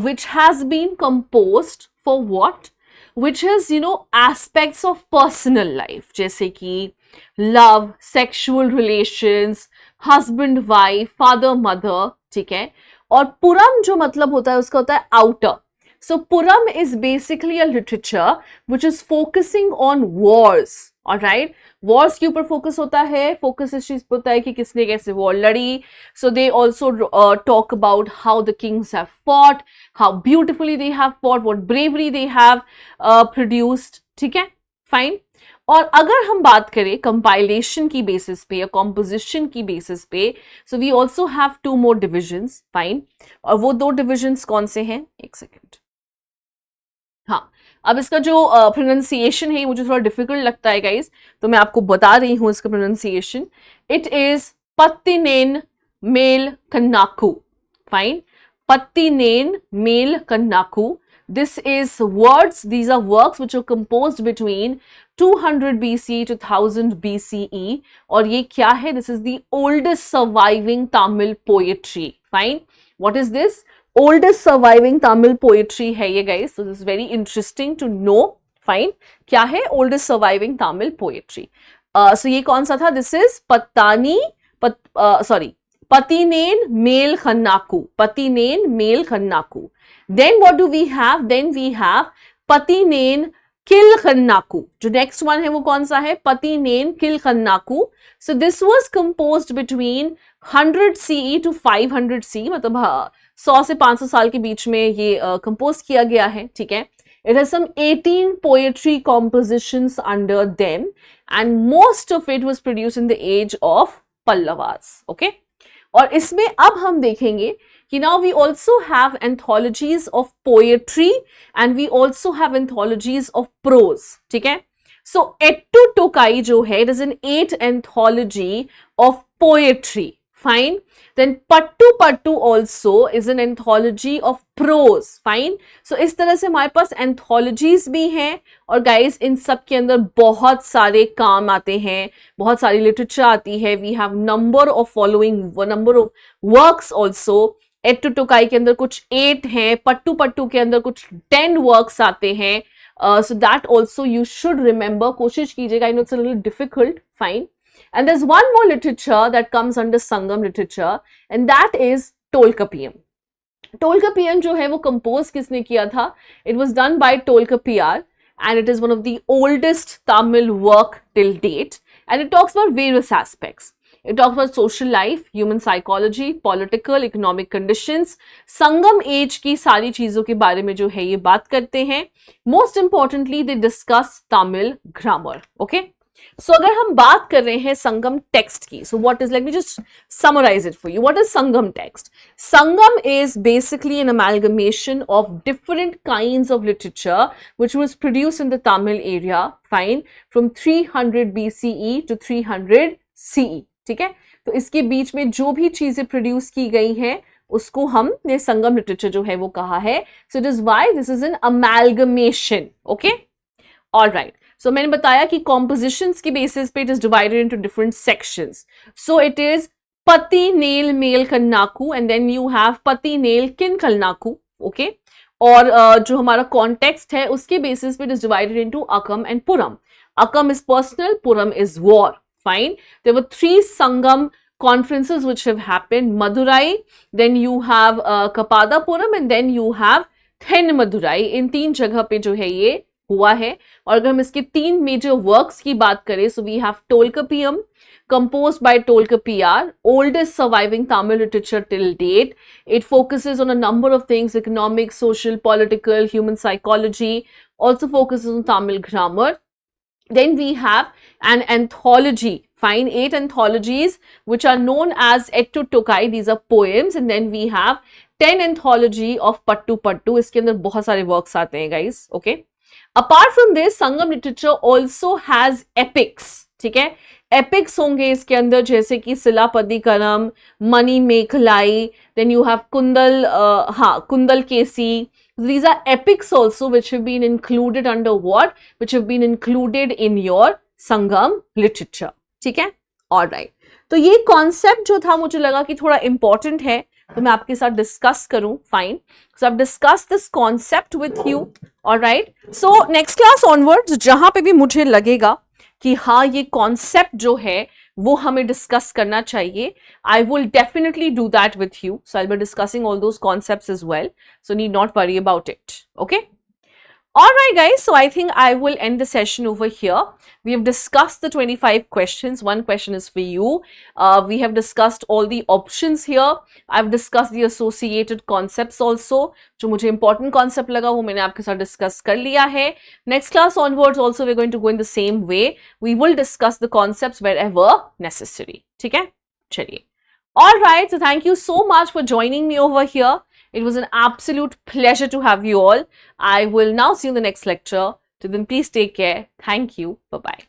which has been composed for what? Which is, you know, aspects of personal life, जैसे कि love, sexual relations, husband wife, father mother, ठीक है। और पुरम जो मतलब होता है उसका होता है outer. So Puram is basically a literature which is focusing on Wars, alright. Wars के ऊपर फोकस होता है, फोकस इस चीज पर होता है कि किसने कैसे वॉर लड़ी। So they also talk about how the kings have fought, how beautifully they have fought, what bravery they have produced, ठीक है, फाइन। और अगर हम बात करें कंपाइलेशन की बेसिस पे या कॉम्पोजिशन की बेसिस पे, so we also have 2 more divisions, fine. और वो 2 डिविजन्स कौन से हैं? एक सेकेंड, हाँ। अब इसका जो प्रोनाउंसिएशन है मुझे थोड़ा डिफिकल्ट लगता है गाइस, तो मैं आपको बता रही हूं इसका pronunciation. It is Pathinen Mel Kanakku, fine. Pathinen Mel Kanakku. This is words, these are works which are composed between 200 BC to 1000 BCE. और ये क्या है? This is the oldest surviving Tamil poetry. Fine. What is this? Oldest surviving Tamil poetry है ये guys. So this is very interesting to know. Fine. क्या है? Oldest surviving Tamil poetry. So ये कौन सा था? This is Patinein Mel Khannaku. Patinein Mel Khannaku. Then what do we have? Then we have Patinein Kil Khannaku. जो next one है वो कौन सा है? Patinein Kil Khannaku. So this was composed between 100 CE to 500 CE, मतलब 100 से 500 साल के बीच में ये कंपोज किया गया है, ठीक है। It has some 18 poetry compositions under them and most of it was produced in the age of Pallavas, okay? और इसमें अब हम देखेंगे कि now we also have anthologies of poetry and we also have anthologies of prose, ठीक है। So Ettu Tokai जो है, it is an 8 anthology of poetry, fine. Then Pattu Pattu also is an anthology of prose, fine. So इस तरह से हमारे पास anthologies भी हैं और guys इन सब के अंदर बहुत सारे काम आते हैं, बहुत सारी literature आती है. We have number of number of works also. एट्टू Tokai के अंदर कुछ 8 हैं, पट्टू पट्टू के अंदर कुछ 10 वर्क्स आते हैं. So that also you should remember. कोशिश कीजिएगा. I know it's a little difficult, fine. And there's one more literature that comes under Sangam literature, and that is Tolkappiyam. Tolkappiyam जो है वो compose किसने किया था? It was done by Tolkappiyar, and it is one of the oldest Tamil work till date, and it talks about various aspects. It talks about social life, human psychology, political, economic conditions. Sangam as की सारी चीजों के बारे में जो है ये बात करते हैं. Most importantly, they discuss Tamil grammar. Okay? So अगर हम बात कर रहे हैं संगम टेक्स्ट की, so what is, let me just summarize it for you. What is Sangam text? Sangam is basically an amalgamation of different kinds of literature which was produced in the Tamil area, fine, from 300 BCE to 300 CE. ठीक है, तो इसके बीच में जो भी चीजें produce की गई हैं उसको हमने संगम लिटरेचर जो है वो कहा है. So it is why this is an amalgamation. Okay, alright. सो मैंने बताया कि कॉम्पोजिशंस के बेसिस पे it is divided into different sections. So it is Pathinen Mel Kanakku and then you have Pathinen Kil Kanakku. Okay, और जो हमारा कॉन्टेक्स्ट है उसके बेसिस पे it is divided into Akam and Puram. Akam is personal, Puram is war. Fine. There were 3 Sangam conferences which have happened. Madurai, then you have Kapadapuram, and then you have Then Madurai. इन 3 जगह पे जो है ये हुआ है. और अगर हम इसके 3 मेजर वर्क्स की बात करें, so we have Tolkappiyam, composed by Tolkappiyar, oldest surviving Tamil literature till date. It focuses on a number of things: economic, social, political, human psychology. Also focuses on Tamil grammar. Then we have an anthology, fine, 8 anthologies which are known as Ettu Tokai. These are poems. And then we have 10 anthology of Pattu Pattu. इसके अंदर बहुत सारे works आते हैं guys. Okay. Apart from this, Sangam literature also has epics. ठीक है, epics होंगे इसके अंदर जैसे कि सिलापदिकरम, मणि मेखलाई, then you have Kundal KC. These are epics also which have been included under what? Which have been included in your Sangam literature. ठीक है? Alright. तो ये concept जो था मुझे लगा कि थोड़ा important है तो मैं आपके साथ discuss करूं. Fine. So I've discussed this concept with you. Alright. So next class onwards जहां पे भी मुझे लगेगा कि हाँ ये concept जो है वो हमें डिस्कस करना चाहिए, I will definitely do that with you. So I'll be discussing all those concepts as well. So need not worry about it. Okay. Alright guys, so I think I will end the session over here. We have discussed the 25 questions. One question is for you. We have discussed all the options here. I've discussed the associated concepts also. जो मुझे important concept लगा वो मैंने आपके साथ discuss कर लिया है. Next class onwards also we're going to go in the same way. We will discuss the concepts wherever necessary. ठीक है? चलिए. Alright, so thank you so much for joining me over here. It was an absolute pleasure to have you all. I will now see you in the next lecture. Till then, please take care. Thank you. Bye-bye.